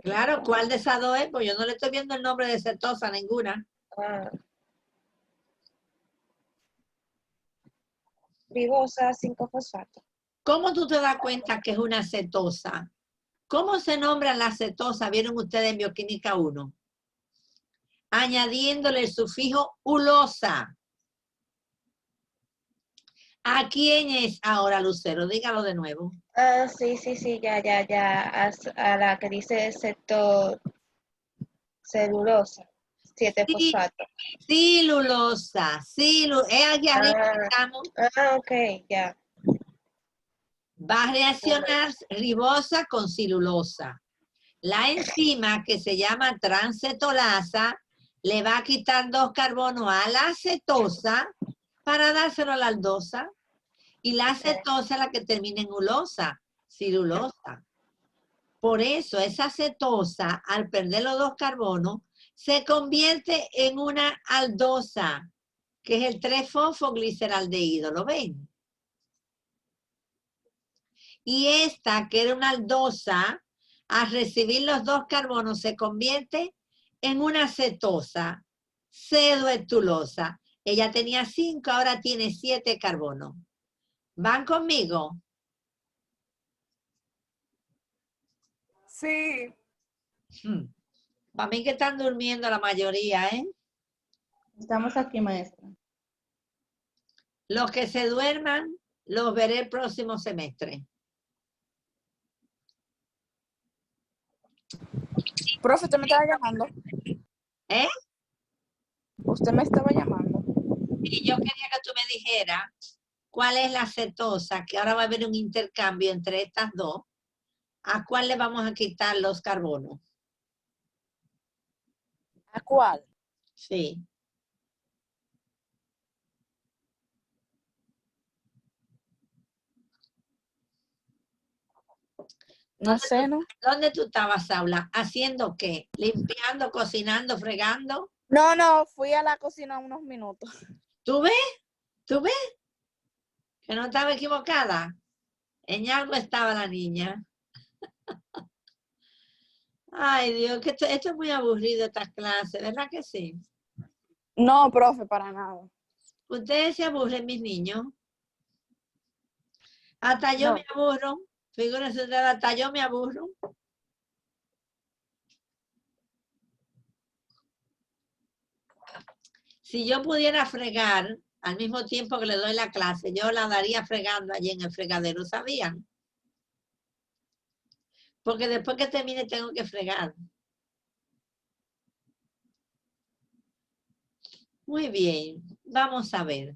S1: Claro, ¿cuál de esas dos es? Pues yo no le estoy viendo el nombre de cetosa ninguna.
S4: Ribosa 5-fosfato.
S1: ¿Cómo tú te das cuenta que es una cetosa? ¿Cómo se nombra la cetosa? ¿Vieron ustedes en Bioquímica 1? Añadiéndole el sufijo ulosa. ¿A quién es ahora, Lucero? Dígalo de nuevo.
S4: Sí, ya. A la que dice celulosa, 7-fosfato.
S1: Celulosa, aquí arriba estamos.
S4: Ok, ya.
S1: Va a reaccionar ribosa con celulosa. La enzima que se llama transcetolasa le va a quitar 2 carbonos a la cetosa para dárselo a la aldosa. Y la cetosa es la que termina en ulosa, celulosa. Por eso esa cetosa, al perder los 2 carbonos, se convierte en una aldosa, que es el 3-fosfogliceraldehído. ¿Lo ven? Y esta, que era una aldosa, al recibir los 2 carbonos, se convierte en una cetosa, cedoetulosa. Ella tenía 5, ahora tiene 7 carbonos. ¿Van conmigo?
S4: Sí.
S1: Para mí que están durmiendo la mayoría, ¿eh?
S6: Estamos aquí, maestra.
S1: Los que se duerman, los veré el próximo semestre.
S10: Profe, usted me estaba llamando.
S1: ¿Eh?
S10: Usted me estaba llamando.
S1: Y yo quería que tú me dijeras cuál es la cetosa, que ahora va a haber un intercambio entre estas dos. ¿A cuál le vamos a quitar los carbonos?
S10: ¿A cuál?
S1: Sí.
S10: No sé, ¿no?
S1: ¿Dónde tú estabas, Saula? ¿Haciendo qué? ¿Limpiando, cocinando, fregando?
S10: No, fui a la cocina unos minutos.
S1: ¿Tú ves? ¿Tú ves? Que no estaba equivocada. En algo estaba la niña. Ay, Dios, que esto es muy aburrido, estas clases, ¿verdad que sí?
S10: No, profe, para nada.
S1: ¿Ustedes se aburren, mis niños? Hasta yo me aburro. Figúrense ustedes, hasta yo me aburro. Si yo pudiera fregar al mismo tiempo que le doy la clase, yo la daría fregando allí en el fregadero, ¿sabían? Porque después que termine tengo que fregar. Muy bien, vamos a ver.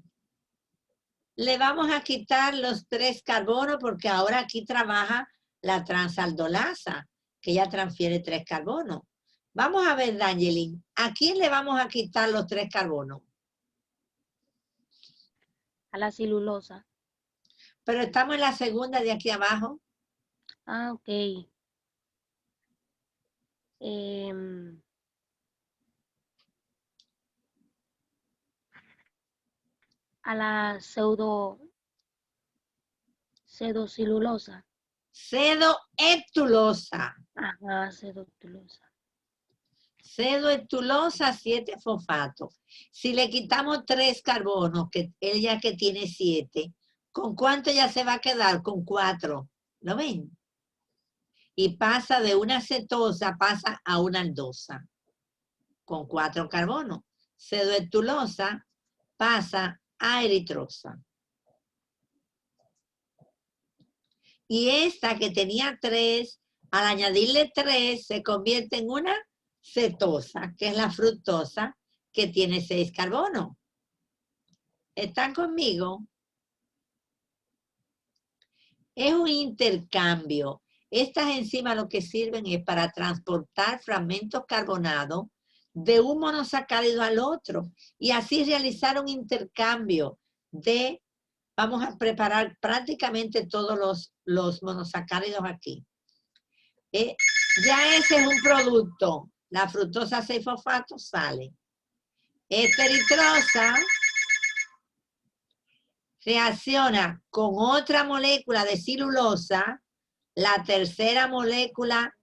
S1: Le vamos a quitar los 3 carbonos porque ahora aquí trabaja la transaldolasa, que ya transfiere 3 carbonos. Vamos a ver, Dangelin, ¿a quién le vamos a quitar los 3 carbonos?
S11: A la celulosa.
S1: Pero estamos en la segunda de aquí abajo.
S11: Ah, ok. A la pseudocelulosa.
S1: Pseudoheptulosa.
S11: Ajá, pseudoheptulosa.
S1: Pseudoheptulosa, 7 fosfatos. Si le quitamos 3 carbonos, que ella que tiene 7, ¿con cuánto ya se va a quedar? Con 4. ¿Lo ven? Y pasa de una cetosa, pasa a una aldosa. Con 4 carbonos. Pseudoheptulosa pasa a eritrosa. Y esta que tenía 3, al añadirle 3, se convierte en una cetosa, que es la fructosa, que tiene 6 carbonos. ¿Están conmigo? Es un intercambio. Estas enzimas lo que sirven es para transportar fragmentos carbonados de un monosacárido al otro y así realizar un intercambio de, vamos a preparar prácticamente todos los monosacáridos aquí. Ya ese es un producto. La fructosa 6-fosfato sale. Esta eritrosa reacciona con otra molécula de celulosa, la tercera molécula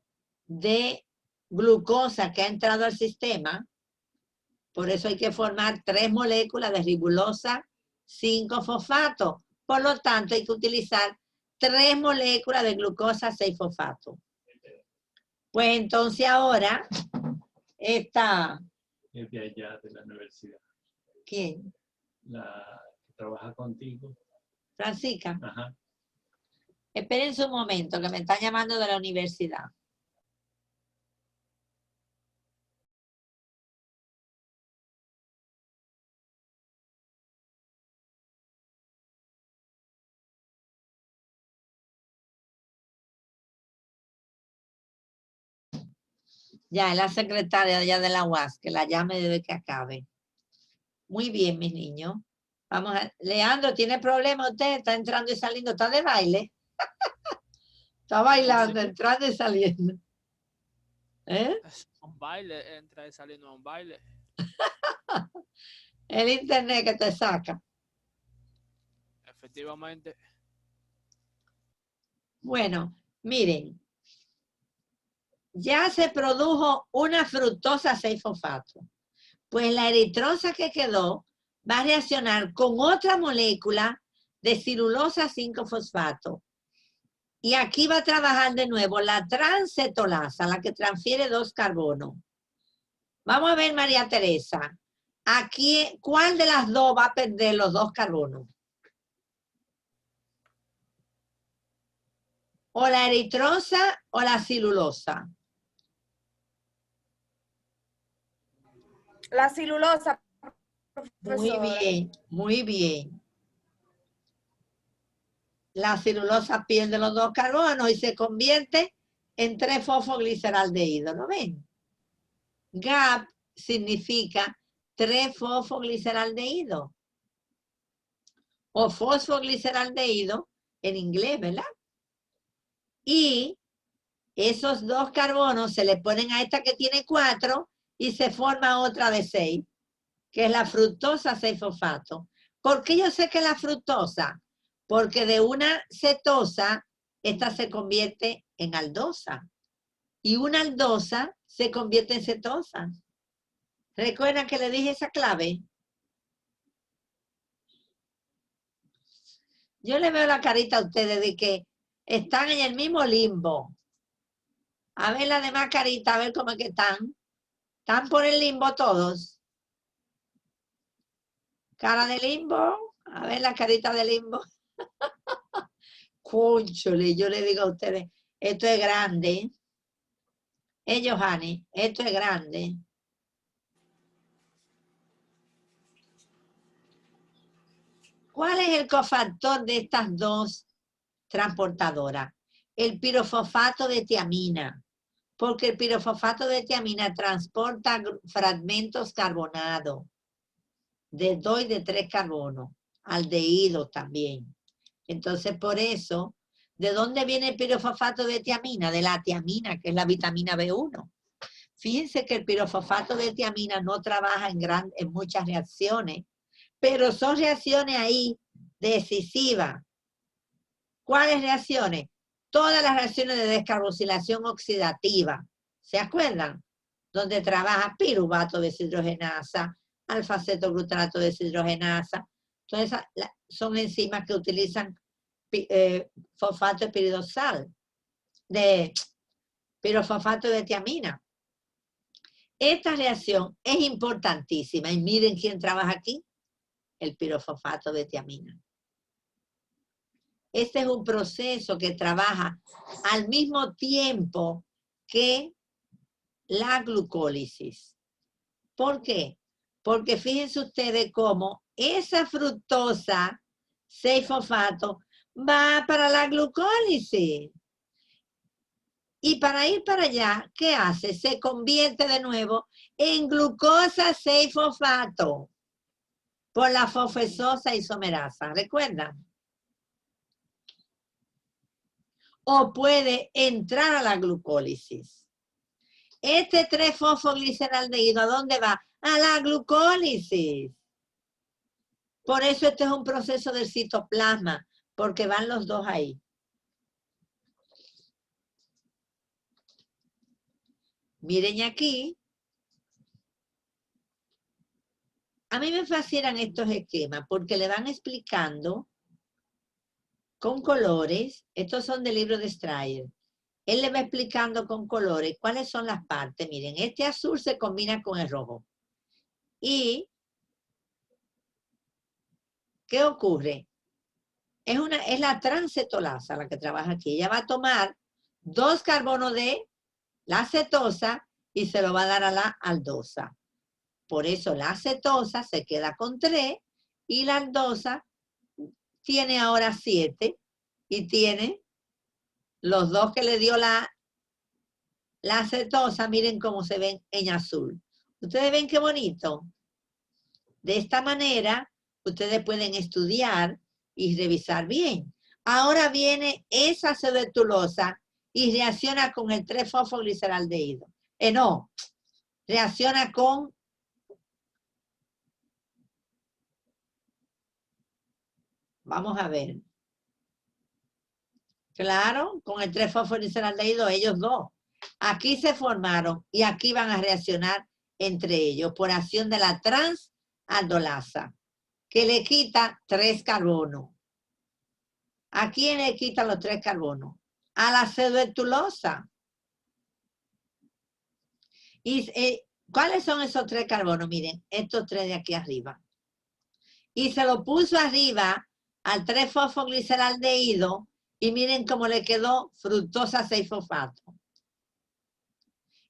S1: de glucosa que ha entrado al sistema. Por eso hay que formar 3 moléculas de ribulosa 5-fosfato. Por lo tanto, hay que utilizar 3 moléculas de glucosa 6-fosfato. Pues entonces ahora está...
S12: Es de allá, de la universidad.
S1: ¿Quién?
S12: La que trabaja contigo.
S1: Francisca.
S12: Ajá.
S1: Espérense un momento, que me están llamando de la universidad. Ya, es la secretaria de allá de la UAS, que la llame desde que acabe. Muy bien, mis niños. Vamos a... Leandro, ¿tiene problema usted? Está entrando y saliendo, está de baile. Está bailando, entrando y saliendo. ¿Eh?
S13: Es un baile, entra y saliendo a un baile.
S1: El internet que te saca.
S13: Efectivamente.
S1: Bueno, miren. Ya se produjo una fructosa 6-fosfato. Pues la eritrosa que quedó va a reaccionar con otra molécula de celulosa 5-fosfato. Y aquí va a trabajar de nuevo la transcetolasa, la que transfiere 2 carbonos. Vamos a ver, María Teresa. Aquí, ¿cuál de las dos va a perder los 2 carbonos? ¿O la eritrosa o la celulosa?
S4: La celulosa,
S1: Muy
S4: profesora.
S1: bien, muy bien. La celulosa pierde los 2 carbonos y se convierte en 3-fosfogliceraldehído, ¿no ven? GAP significa 3-fosfogliceraldehído o fosfogliceraldehído en inglés, ¿verdad? Y esos 2 carbonos se le ponen a esta que tiene 4 y se forma otra de 6, que es la fructosa 6-fosfato. ¿Por qué yo sé que es la fructosa? Porque de una cetosa, esta se convierte en aldosa. Y una aldosa se convierte en cetosa. ¿Recuerdan que le dije esa clave? Yo le veo la carita a ustedes de que están en el mismo limbo. A ver la demás carita, a ver cómo es que están. ¿Están por el limbo todos? Cara de limbo. A ver la carita de limbo. Cónchole, yo le digo a ustedes, esto es grande. Johanny, esto es grande. ¿Cuál es el cofactor de estas 2 transportadoras? El pirofosfato de tiamina. Porque el pirofosfato de tiamina transporta fragmentos carbonados de 2 y de 3 carbonos, aldehídos también. Entonces, por eso, ¿de dónde viene el pirofosfato de tiamina? De la tiamina, que es la vitamina B1. Fíjense que el pirofosfato de tiamina no trabaja en muchas reacciones, pero son reacciones ahí decisivas. ¿Cuáles reacciones? Todas las reacciones de descarboxilación oxidativa. ¿Se acuerdan? Donde trabaja piruvato deshidrogenasa, alfa-cetoglutarato deshidrogenasa. Entonces, son enzimas que utilizan fosfato epiridosal, de pirofosfato de tiamina. Esta reacción es importantísima. Y miren quién trabaja aquí. El pirofosfato de tiamina. Este es un proceso que trabaja al mismo tiempo que la glucólisis. ¿Por qué? Porque fíjense ustedes cómo esa fructosa 6-fosfato va para la glucólisis. Y para ir para allá, ¿qué hace? Se convierte de nuevo en glucosa 6-fosfato por la fosfesosa isomerasa. ¿Recuerdan? O puede entrar a la glucólisis. Este 3-fosfogliceraldehído, ¿a dónde va? A la glucólisis. Por eso este es un proceso del citoplasma, porque van los 2 ahí. Miren aquí. A mí me fascinan estos esquemas porque le van explicando con colores. Estos son del libro de Strayer. Él le va explicando con colores cuáles son las partes. Miren, este azul se combina con el rojo. ¿Y qué ocurre? Es la transcetolasa la que trabaja aquí. Ella va a tomar 2 carbonos de la cetosa y se lo va a dar a la aldosa. Por eso la cetosa se queda con 3 y la aldosa tiene ahora 7 y tiene los 2 que le dio la cetosa. Miren cómo se ven en azul. ¿Ustedes ven qué bonito? De esta manera, ustedes pueden estudiar y revisar bien. Ahora viene esa acevetulosa y reacciona con el 3-fosfogliceraldehído. No, reacciona con vamos a ver. Claro, con el 3-fosfogliceraldehído, ellos 2. Aquí se formaron y aquí van a reaccionar entre ellos por acción de la transaldolasa. que le quita 3 carbonos. ¿A quién le quita los 3 carbonos? A la pseudoetulosa. Y ¿cuáles son esos 3 carbonos? Miren, estos 3 de aquí arriba. Y se lo puso arriba al 3-fosfogliceraldehído y miren cómo le quedó fructosa 6-fosfato.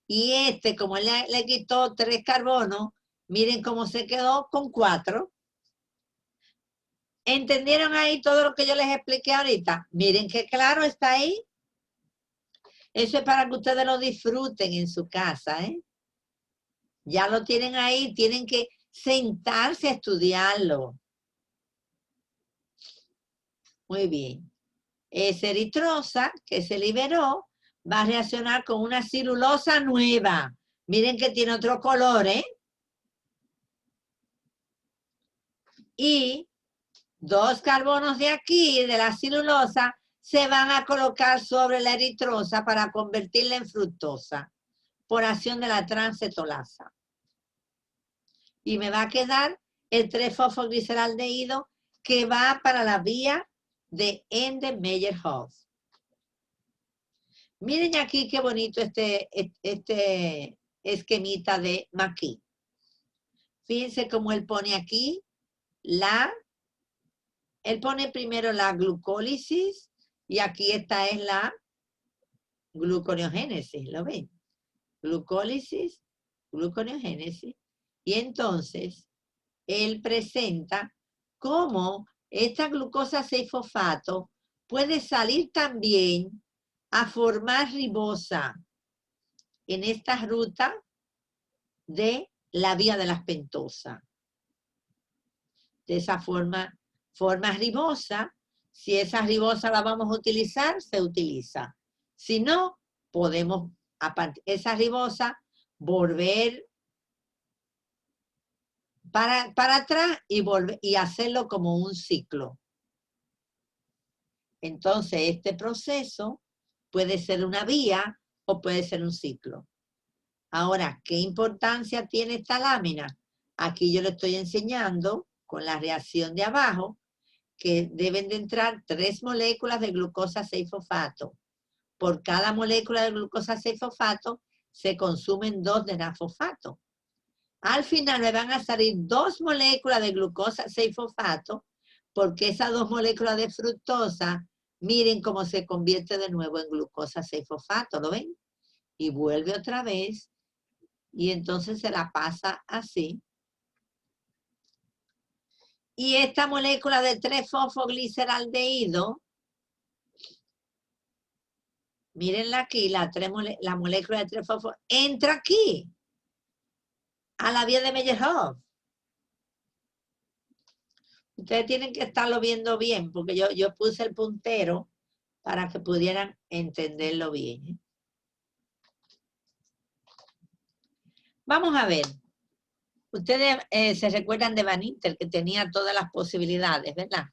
S1: Y este, como le quitó 3 carbonos, miren cómo se quedó con 4. ¿Entendieron ahí todo lo que yo les expliqué ahorita? Miren qué claro está ahí. Eso es para que ustedes lo disfruten en su casa, ¿eh? Ya lo tienen ahí, tienen que sentarse a estudiarlo. Muy bien. Esa eritrosa que se liberó va a reaccionar con una celulosa nueva. Miren que tiene otro color, ¿eh? Y 2 carbonos de aquí, de la celulosa, se van a colocar sobre la eritrosa para convertirla en fructosa por acción de la transcetolasa. Y me va a quedar el 3-fosfogliceraldehído que va para la vía de Ende-Meyer-Hof. Miren aquí qué bonito este esquemita de McKee. Fíjense cómo él pone aquí él pone primero la glucólisis y aquí esta es la gluconeogénesis, ¿lo ven? Glucólisis, gluconeogénesis. Y entonces, él presenta cómo esta glucosa 6-fosfato puede salir también a formar ribosa en esta ruta de la vía de las pentosas. De esa forma ribosa. Si esa ribosa la vamos a utilizar, se utiliza. Si no, podemos esa ribosa volver para atrás y hacerlo como un ciclo. Entonces, este proceso puede ser una vía o puede ser un ciclo. Ahora, ¿qué importancia tiene esta lámina? Aquí yo le estoy enseñando con la reacción de abajo que deben de entrar 3 moléculas de glucosa 6-fosfato. Por cada molécula de glucosa 6-fosfato se consumen 2 de nafosfato. Al final me van a salir 2 moléculas de glucosa 6-fosfato porque esas 2 moléculas de fructosa, miren cómo se convierte de nuevo en glucosa 6-fosfato, ¿lo ven? Y vuelve otra vez y entonces se la pasa así. Y esta molécula de 3-fosfogliceraldehído, mírenla aquí, la molécula de 3-fosfo, entra aquí, a la vía de Meyer-Hof. Ustedes tienen que estarlo viendo bien, porque yo puse el puntero para que pudieran entenderlo bien, ¿eh? Vamos a ver. Ustedes se recuerdan de Van Inter, que tenía todas las posibilidades, ¿verdad?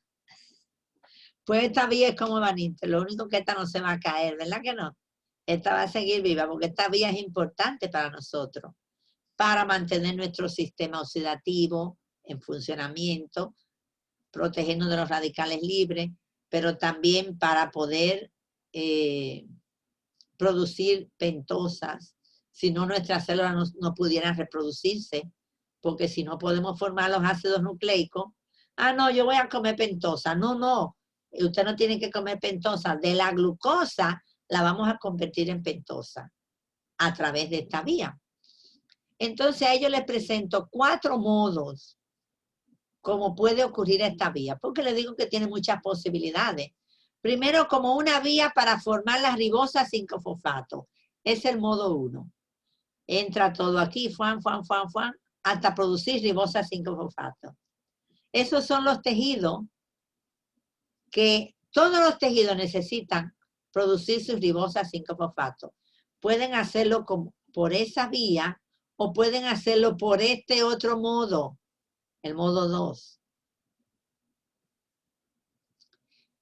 S1: Pues esta vía es como Van Inter, lo único que esta no se va a caer, ¿verdad que no? Esta va a seguir viva, porque esta vía es importante para nosotros, para mantener nuestro sistema oxidativo en funcionamiento, protegernos de los radicales libres, pero también para poder producir pentosas, si no nuestras células no pudieran reproducirse, porque si no podemos formar los ácidos nucleicos, no, yo voy a comer pentosa, no, usted no tiene que comer pentosa, de la glucosa la vamos a convertir en pentosa a través de esta vía. Entonces a ellos les presento 4 modos como puede ocurrir esta vía, porque les digo que tiene muchas posibilidades. Primero, como una vía para formar las ribosas 5-fosfato, es el modo 1. Entra todo aquí, hasta producir ribosa 5-fosfato. Esos son los tejidos que todos los tejidos necesitan producir sus ribosas 5-fosfato. Pueden hacerlo por esa vía o pueden hacerlo por este otro modo, el modo 2.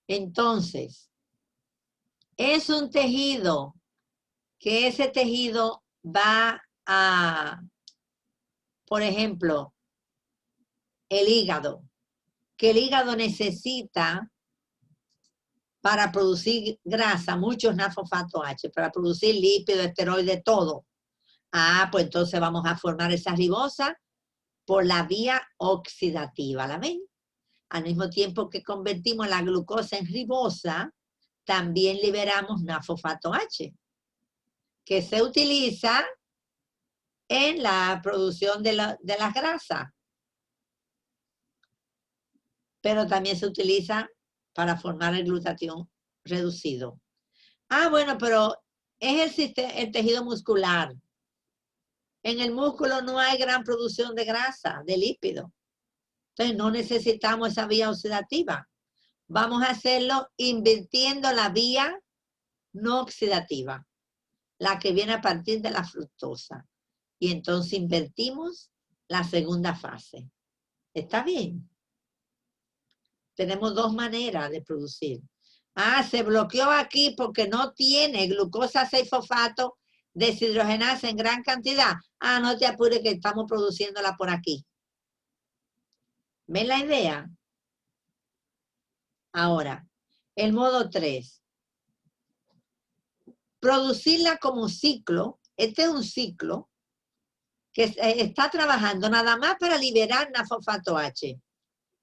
S1: Entonces, es un tejido que ese tejido va a, por ejemplo, el hígado. que el hígado necesita para producir grasa, muchos NAD-fosfato H, para producir lípidos, esteroides, todo. Ah, pues entonces vamos a formar esa ribosa por la vía oxidativa, ¿la ven? Al mismo tiempo que convertimos la glucosa en ribosa, también liberamos NAD-fosfato H, que se utiliza en la producción de las grasas. Pero también se utiliza para formar el glutatión reducido. Ah, bueno, pero es el tejido muscular. En el músculo no hay gran producción de grasa, de lípido. Entonces no necesitamos esa vía oxidativa. Vamos a hacerlo invirtiendo la vía no oxidativa, la que viene a partir de la fructosa. Y entonces invertimos la segunda fase. ¿Está bien? Tenemos dos maneras de producir. Ah, se bloqueó aquí porque no tiene glucosa 6-fosfato deshidrogenasa en gran cantidad. Ah, no te apures que estamos produciéndola por aquí. ¿Ven la idea? Ahora, el modo 3. Producirla como ciclo. Este es un ciclo que está trabajando nada más para liberar NAD-fosfato H.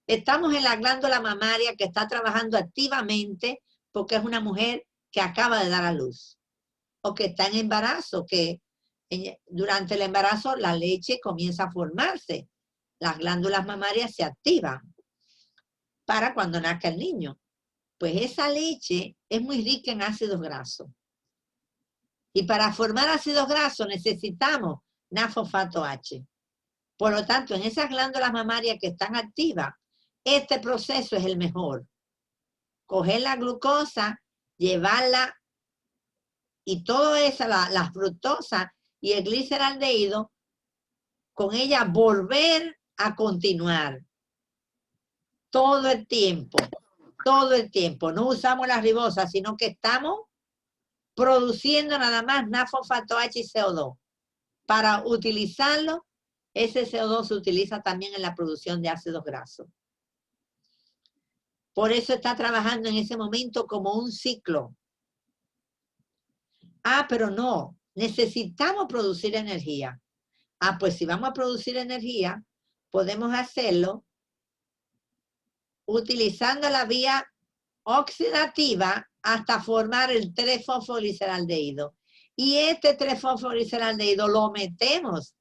S1: Estamos en la glándula mamaria que está trabajando activamente porque es una mujer que acaba de dar a luz o que está en embarazo, que durante el embarazo la leche comienza a formarse. Las glándulas mamarias se activan para cuando nazca el niño. Pues esa leche es muy rica en ácidos grasos. Y para formar ácidos grasos necesitamos NAD-fosfato H. Por lo tanto, en esas glándulas mamarias que están activas, este proceso es el mejor. Coger la glucosa, llevarla y todo eso, la fructosa y el gliceraldehído, con ella volver a continuar. Todo el tiempo. Todo el tiempo. No usamos la ribosa, sino que estamos produciendo nada más NAD-fosfato H y CO2. Para utilizarlo, ese CO2 se utiliza también en la producción de ácidos grasos. Por eso está trabajando en ese momento como un ciclo. Ah, pero no, necesitamos producir energía. Ah, pues si vamos a producir energía, podemos hacerlo utilizando la vía oxidativa hasta formar el 3-fosfoglicerdehído. Y este 3-fosfoglicerdehído lo metemos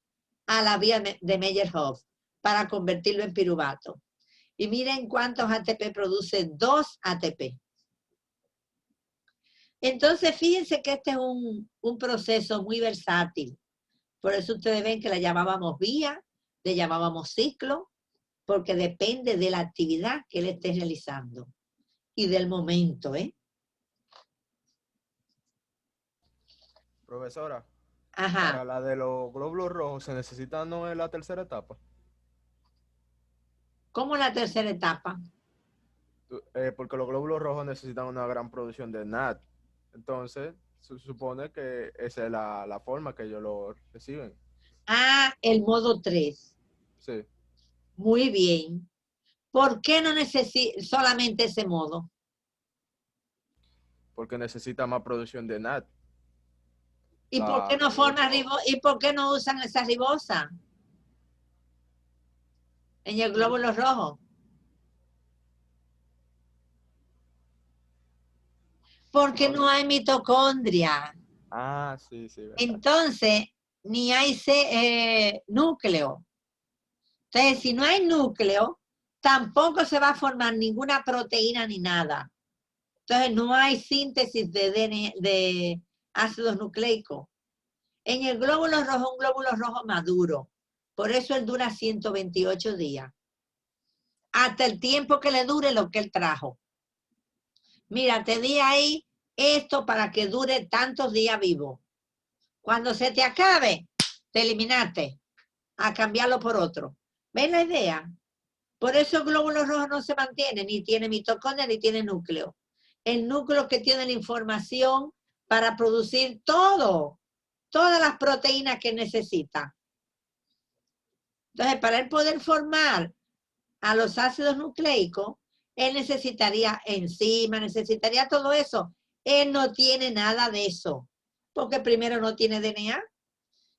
S1: a la vía de Meyer-Hof para convertirlo en piruvato. Y miren cuántos ATP produce 2 ATP. Entonces, fíjense que este es un proceso muy versátil. Por eso ustedes ven que la llamábamos vía, le llamábamos ciclo, porque depende de la actividad que él esté realizando y del momento, ¿eh?
S14: Profesora,
S1: Ajá.
S14: para la de los glóbulos rojos, ¿se necesita no en la tercera etapa?
S1: ¿Cómo la tercera etapa?
S14: Porque los glóbulos rojos necesitan una gran producción de NAD. Entonces, se supone que esa es la forma que ellos lo reciben.
S1: Ah, el modo 3.
S14: Sí.
S1: Muy bien. ¿Por qué no necesita solamente ese modo?
S14: Porque necesita más producción de NAD.
S1: ¿Y por qué no forma ribosa? ¿Y por qué no usan esa ribosa en el glóbulo rojo? Porque no hay mitocondria.
S14: Ah, sí, sí. ¿verdad?
S1: Entonces, ni hay núcleo. Entonces, si no hay núcleo, tampoco se va a formar ninguna proteína ni nada. Entonces, no hay síntesis de ácidos nucleicos. En el glóbulo rojo, un glóbulo rojo maduro. Por eso él dura 128 días. Hasta el tiempo que le dure lo que él trajo. Mira, te di ahí esto para que dure tantos días vivo. Cuando se te acabe, te eliminaste. A cambiarlo por otro. ¿Ven la idea? Por eso el glóbulo rojo no se mantiene, ni tiene mitocondria, ni tiene núcleo. El núcleo que tiene la información para producir todas las proteínas que necesita. Entonces, para él poder formar a los ácidos nucleicos, él necesitaría enzimas, necesitaría todo eso. Él no tiene nada de eso, porque primero no tiene DNA.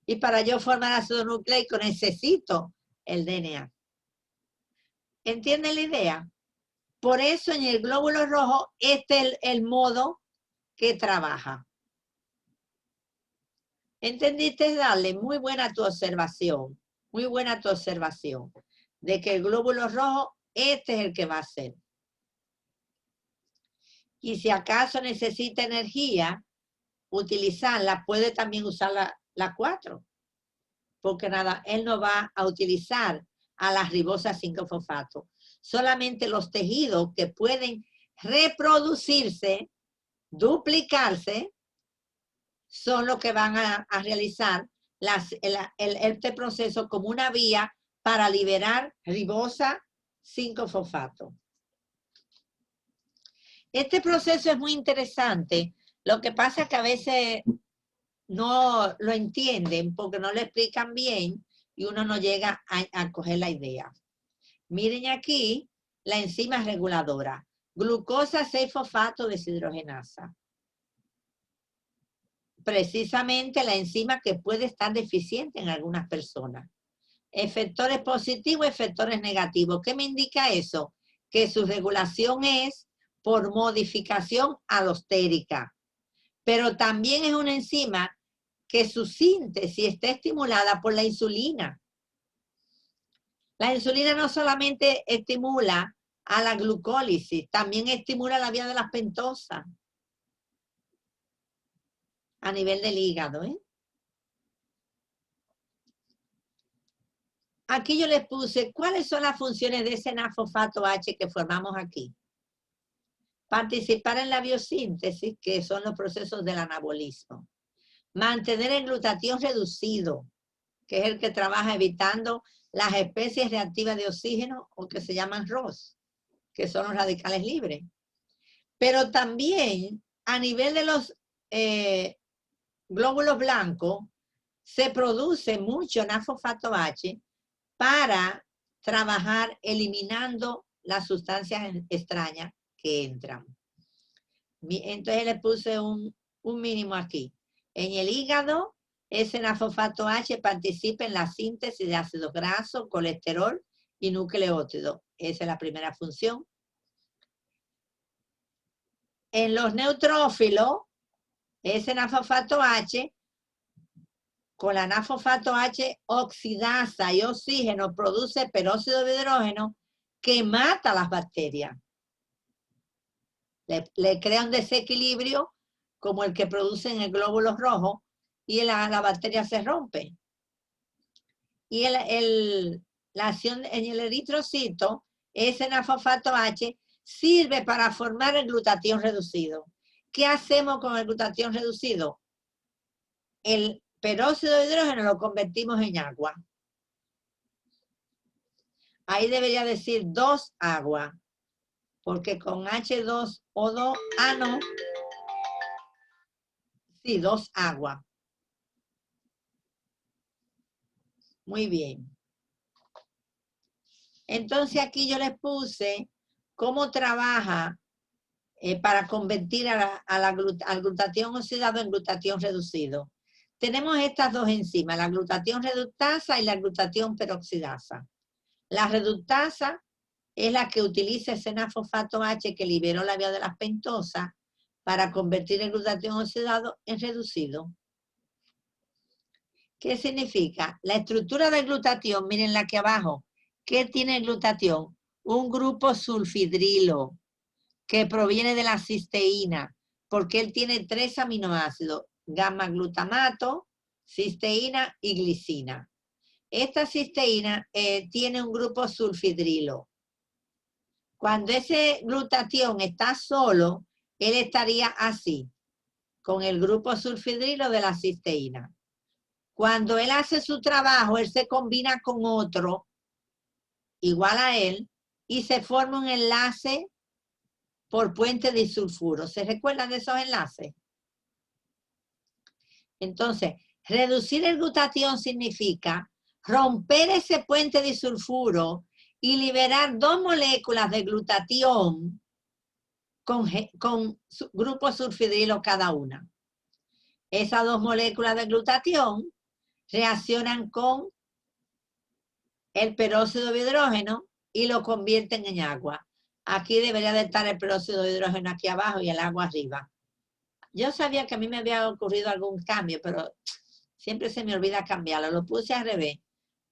S1: Y para yo formar ácido nucleico necesito el DNA. ¿Entienden la idea? Por eso en el glóbulo rojo este es el modo que trabaja. ¿Entendiste, Dale? Muy buena tu observación. Muy buena tu observación. De que el glóbulo rojo, este es el que va a ser. Y si acaso necesita energía, utilizarla, puede también usar la 4. Porque nada, él no va a utilizar a la ribosa 5-fosfato. Solamente los tejidos que pueden reproducirse, duplicarse, son los que van a realizar este proceso como una vía para liberar ribosa 5-fosfato. Este proceso es muy interesante. Lo que pasa es que a veces no lo entienden porque no lo explican bien y uno no llega a coger la idea. Miren aquí la enzima reguladora. Glucosa 6-fosfato deshidrogenasa. Precisamente la enzima que puede estar deficiente en algunas personas. Efectores positivos, efectores negativos. ¿Qué me indica eso? Que su regulación es por modificación alostérica. Pero también es una enzima que su síntesis está estimulada por la insulina. La insulina no solamente estimula a la glucólisis, también estimula la vía de las pentosas a nivel del hígado. Aquí yo les puse, ¿cuáles son las funciones de ese NAD-fosfato H que formamos aquí? Participar en la biosíntesis, que son los procesos del anabolismo. Mantener el glutatión reducido, que es el que trabaja evitando las especies reactivas de oxígeno, o que se llaman ROS, que son los radicales libres. Pero también, a nivel de los glóbulos blancos, se produce mucho NAD-fosfato H para trabajar eliminando las sustancias extrañas que entran. Entonces le puse un mínimo aquí. En el hígado, ese NAD-fosfato H participa en la síntesis de ácidos grasos, colesterol y nucleótidos. Esa es la primera función. En los neutrófilos, ese NAD-fosfato H, con la NAD-fosfato H oxidasa y oxígeno, produce peróxido de hidrógeno que mata a las bacterias. Le crea un desequilibrio como el que produce en el glóbulo rojo y la bacteria se rompe. Y la acción en el eritrocito, ese NAD-fosfato H, sirve para formar el glutatión reducido. ¿Qué hacemos con el glutatión reducido? El peróxido de hidrógeno lo convertimos en agua. Ahí debería decir 2 agua, porque con H2O2, no. Sí, 2 agua. Muy bien. Entonces aquí yo les puse cómo trabaja para convertir al glutatión oxidado en glutatión reducido. Tenemos estas dos enzimas, la glutatión reductasa y la glutatión peroxidasa. La reductasa es la que utiliza ese NAD-fosfato H que liberó la vía de las pentosas para convertir el glutatión oxidado en reducido. ¿Qué significa? La estructura del glutatión, miren la que abajo. ¿Qué tiene el glutatión? Un grupo sulfidrilo que proviene de la cisteína, porque él tiene 3 aminoácidos, gamma-glutamato, cisteína y glicina. Esta cisteína tiene un grupo sulfidrilo. Cuando ese glutatión está solo, él estaría así, con el grupo sulfidrilo de la cisteína. Cuando él hace su trabajo, él se combina con otro igual a él y se forma un enlace por puente disulfuro. ¿Se recuerdan de esos enlaces? Entonces, reducir el glutatión significa romper ese puente disulfuro y liberar 2 moléculas de glutatión con grupo sulfidrilo cada una. Esas 2 moléculas de glutatión reaccionan con el peróxido de hidrógeno y lo convierten en agua. Aquí debería de estar el peróxido de hidrógeno aquí abajo y el agua arriba. Yo sabía que a mí me había ocurrido algún cambio, pero siempre se me olvida cambiarlo. Lo puse al revés.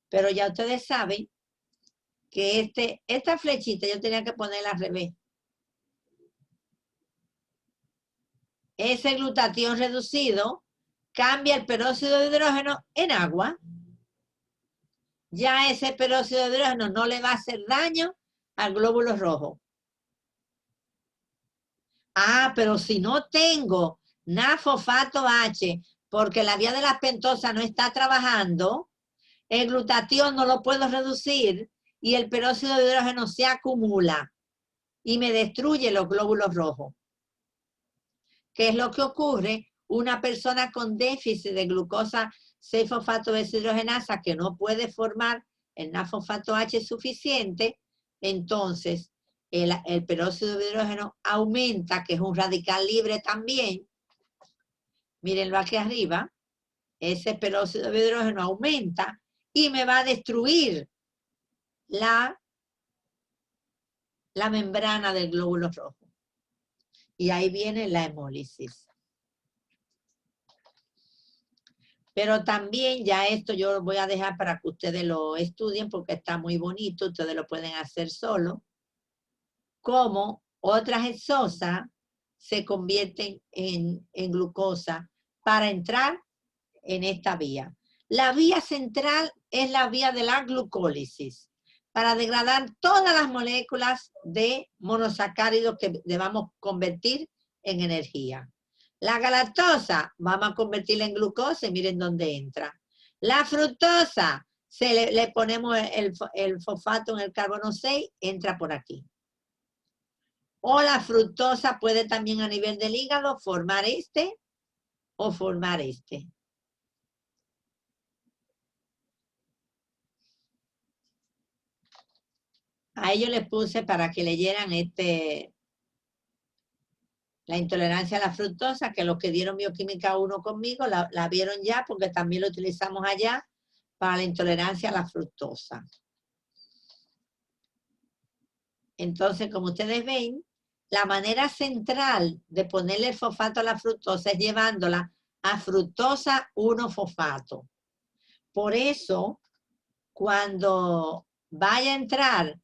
S1: Pero ya ustedes saben que esta flechita yo tenía que ponerla al revés. Ese glutatión reducido cambia el peróxido de hidrógeno en agua. Ya ese peróxido de hidrógeno no le va a hacer daño al glóbulo rojo. Ah, pero si no tengo NAD-fosfato H, porque la vía de la pentosa no está trabajando, el glutatión no lo puedo reducir y el peróxido de hidrógeno se acumula y me destruye los glóbulos rojos. ¿Qué es lo que ocurre? Una persona con déficit de glucosa 6-fosfato deshidrogenasa que no puede formar el NAD-fosfato H suficiente, entonces el peróxido de hidrógeno aumenta, que es un radical libre también. Mírenlo aquí arriba. Ese peróxido de hidrógeno aumenta y me va a destruir la membrana del glóbulo rojo. Y ahí viene la hemólisis. Pero también ya esto yo lo voy a dejar para que ustedes lo estudien porque está muy bonito, ustedes lo pueden hacer solo. Cómo otras hexosas se convierten en glucosa para entrar en esta vía. La vía central es la vía de la glucólisis, para degradar todas las moléculas de monosacáridos que debamos convertir en energía. La galactosa vamos a convertirla en glucosa y miren dónde entra. La fructosa, le ponemos el fosfato en el carbono 6, entra por aquí. O la fructosa puede también a nivel del hígado formar este o formar este. A ellos les puse para que leyeran la intolerancia a la fructosa, que los que dieron bioquímica 1 conmigo la vieron ya porque también lo utilizamos allá para la intolerancia a la fructosa. Entonces, como ustedes ven, la manera central de ponerle el fosfato a la fructosa es llevándola a fructosa 1-fosfato. Por eso, cuando vaya a entrar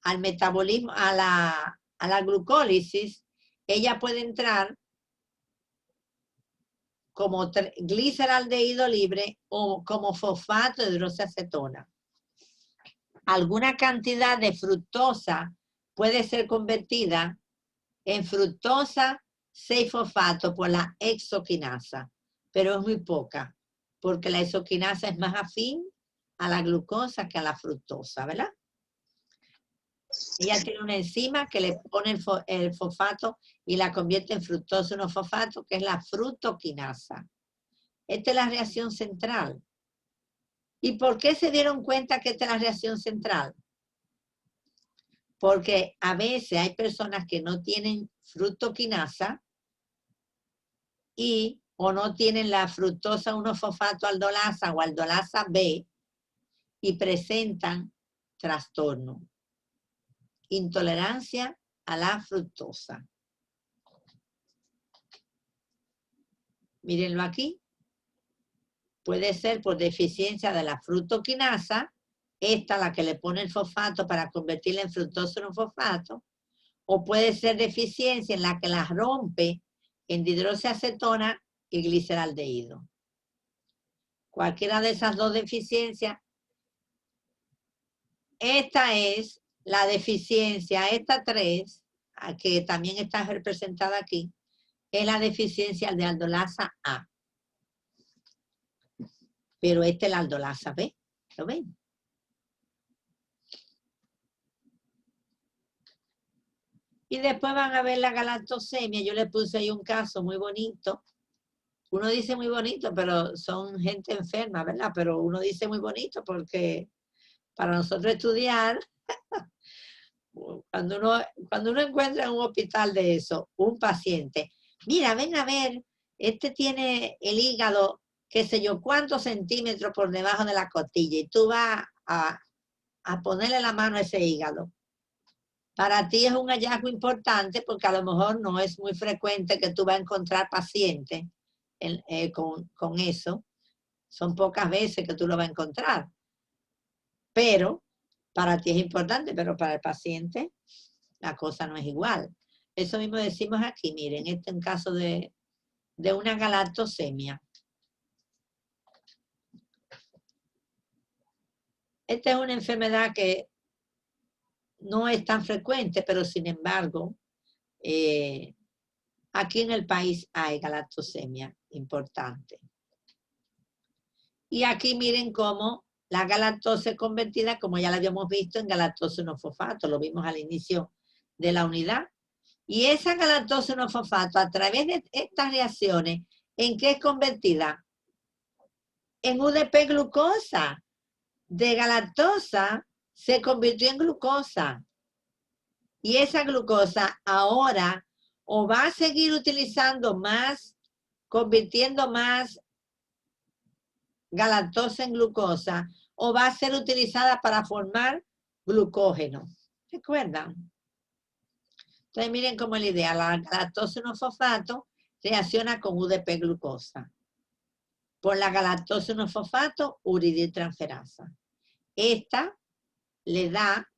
S1: al metabolismo, a la glucólisis, ella puede entrar como gliceraldehído libre o como fosfato de hidroxiacetona. Alguna cantidad de fructosa puede ser convertida en fructosa 6-fosfato por la hexoquinasa, pero es muy poca, porque la hexoquinasa es más afín a la glucosa que a la fructosa, ¿verdad? Ella tiene una enzima que le pone el fosfato y la convierte en fructosa 1-fosfato, que es la fructoquinasa. Esta es la reacción central. ¿Y por qué se dieron cuenta que esta es la reacción central? Porque a veces hay personas que no tienen fructoquinasa o no tienen la fructosa 1-fosfato aldolasa o aldolasa B y presentan trastorno. Intolerancia a la fructosa. Mírenlo aquí. Puede ser por deficiencia de la fructoquinasa, esta la que le pone el fosfato para convertirla en fructosa 1-fosfato, o puede ser deficiencia en la que la rompe en dihidroxiacetona y gliceraldehído. Cualquiera de esas dos deficiencias. Esta es la deficiencia, esta 3, que también está representada aquí, es la deficiencia de aldolasa A. Pero esta es la aldolasa B, ¿lo ven? Y después van a ver la galactosemia. Yo le puse ahí un caso muy bonito. Uno dice muy bonito, pero son gente enferma, ¿verdad? Pero uno dice muy bonito porque para nosotros estudiar Cuando uno encuentra en un hospital de eso, un paciente, mira, ven a ver, este tiene el hígado, qué sé yo, cuántos centímetros por debajo de la costilla, y tú vas a ponerle la mano a ese hígado. Para ti es un hallazgo importante porque a lo mejor no es muy frecuente que tú vas a encontrar pacientes con eso. Son pocas veces que tú lo vas a encontrar. Pero para ti es importante, pero para el paciente la cosa no es igual. Eso mismo decimos aquí, miren, este es un caso de una galactosemia. Esta es una enfermedad que no es tan frecuente, pero sin embargo, aquí en el país hay galactosemia importante. Y aquí miren cómo la galactosa es convertida, como ya la habíamos visto, en galactosa 1-fosfato. Lo vimos al inicio de la unidad. Y esa galactosa 1-fosfato, a través de estas reacciones, ¿en qué es convertida? En UDP glucosa. De galactosa se convirtió en glucosa. Y esa glucosa ahora o va a seguir utilizando más, convirtiendo más galactosa en glucosa, o va a ser utilizada para formar glucógeno. ¿Recuerdan? Entonces miren cómo es la idea. La galactosa 1-fosfato reacciona con UDP glucosa. Por la galactosa 1-fosfato, uridiltransferasa. Esta le da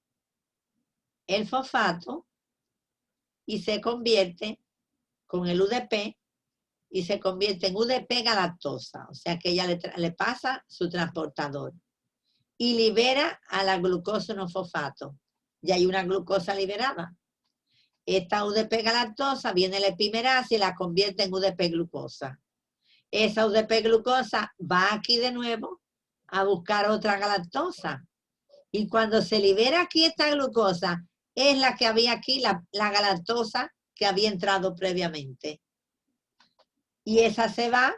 S1: el fosfato y se convierte con el UDP y se convierte en UDP galactosa. O sea que ella le pasa su transportador y libera a la glucosa 1-fosfato. Y hay una glucosa liberada. Esta UDP galactosa viene la epimerasa y la convierte en UDP glucosa. Esa UDP glucosa va aquí de nuevo a buscar otra galactosa. Y cuando se libera aquí esta glucosa, es la que había aquí, la galactosa que había entrado previamente. Y esa se va,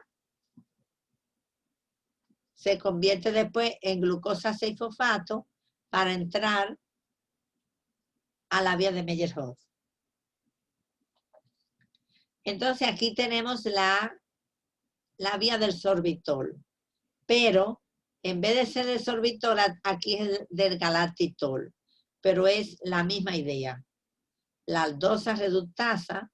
S1: se convierte después en glucosa 6-fosfato para entrar a la vía de Mayer-Hoff. Entonces aquí tenemos la vía del sorbitol, pero en vez de ser del sorbitol, aquí es del galactitol, pero es la misma idea. La aldosa reductasa,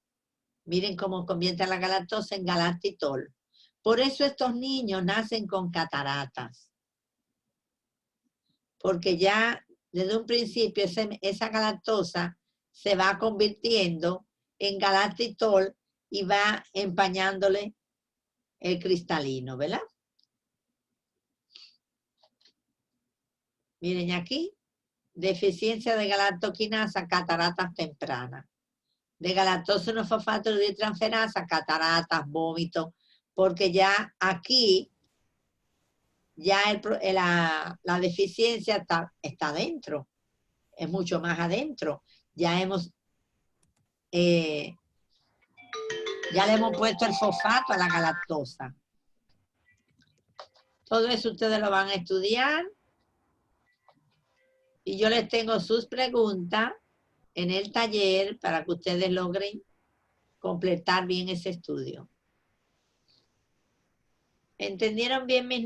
S1: miren cómo convierte a la galactosa en galactitol. Por eso estos niños nacen con cataratas, porque ya desde un principio esa galactosa se va convirtiendo en galactitol y va empañándole el cristalino, ¿verdad? Miren aquí, deficiencia de galactoquinasa, cataratas tempranas. De galactosa 1-fosfato uridiltransferasa, cataratas, vómitos, porque ya aquí, ya la deficiencia está dentro, es mucho más adentro. Ya le hemos puesto el fosfato a la galactosa. Todo eso ustedes lo van a estudiar. Y yo les tengo sus preguntas en el taller para que ustedes logren completar bien ese estudio. ¿Entendieron bien mis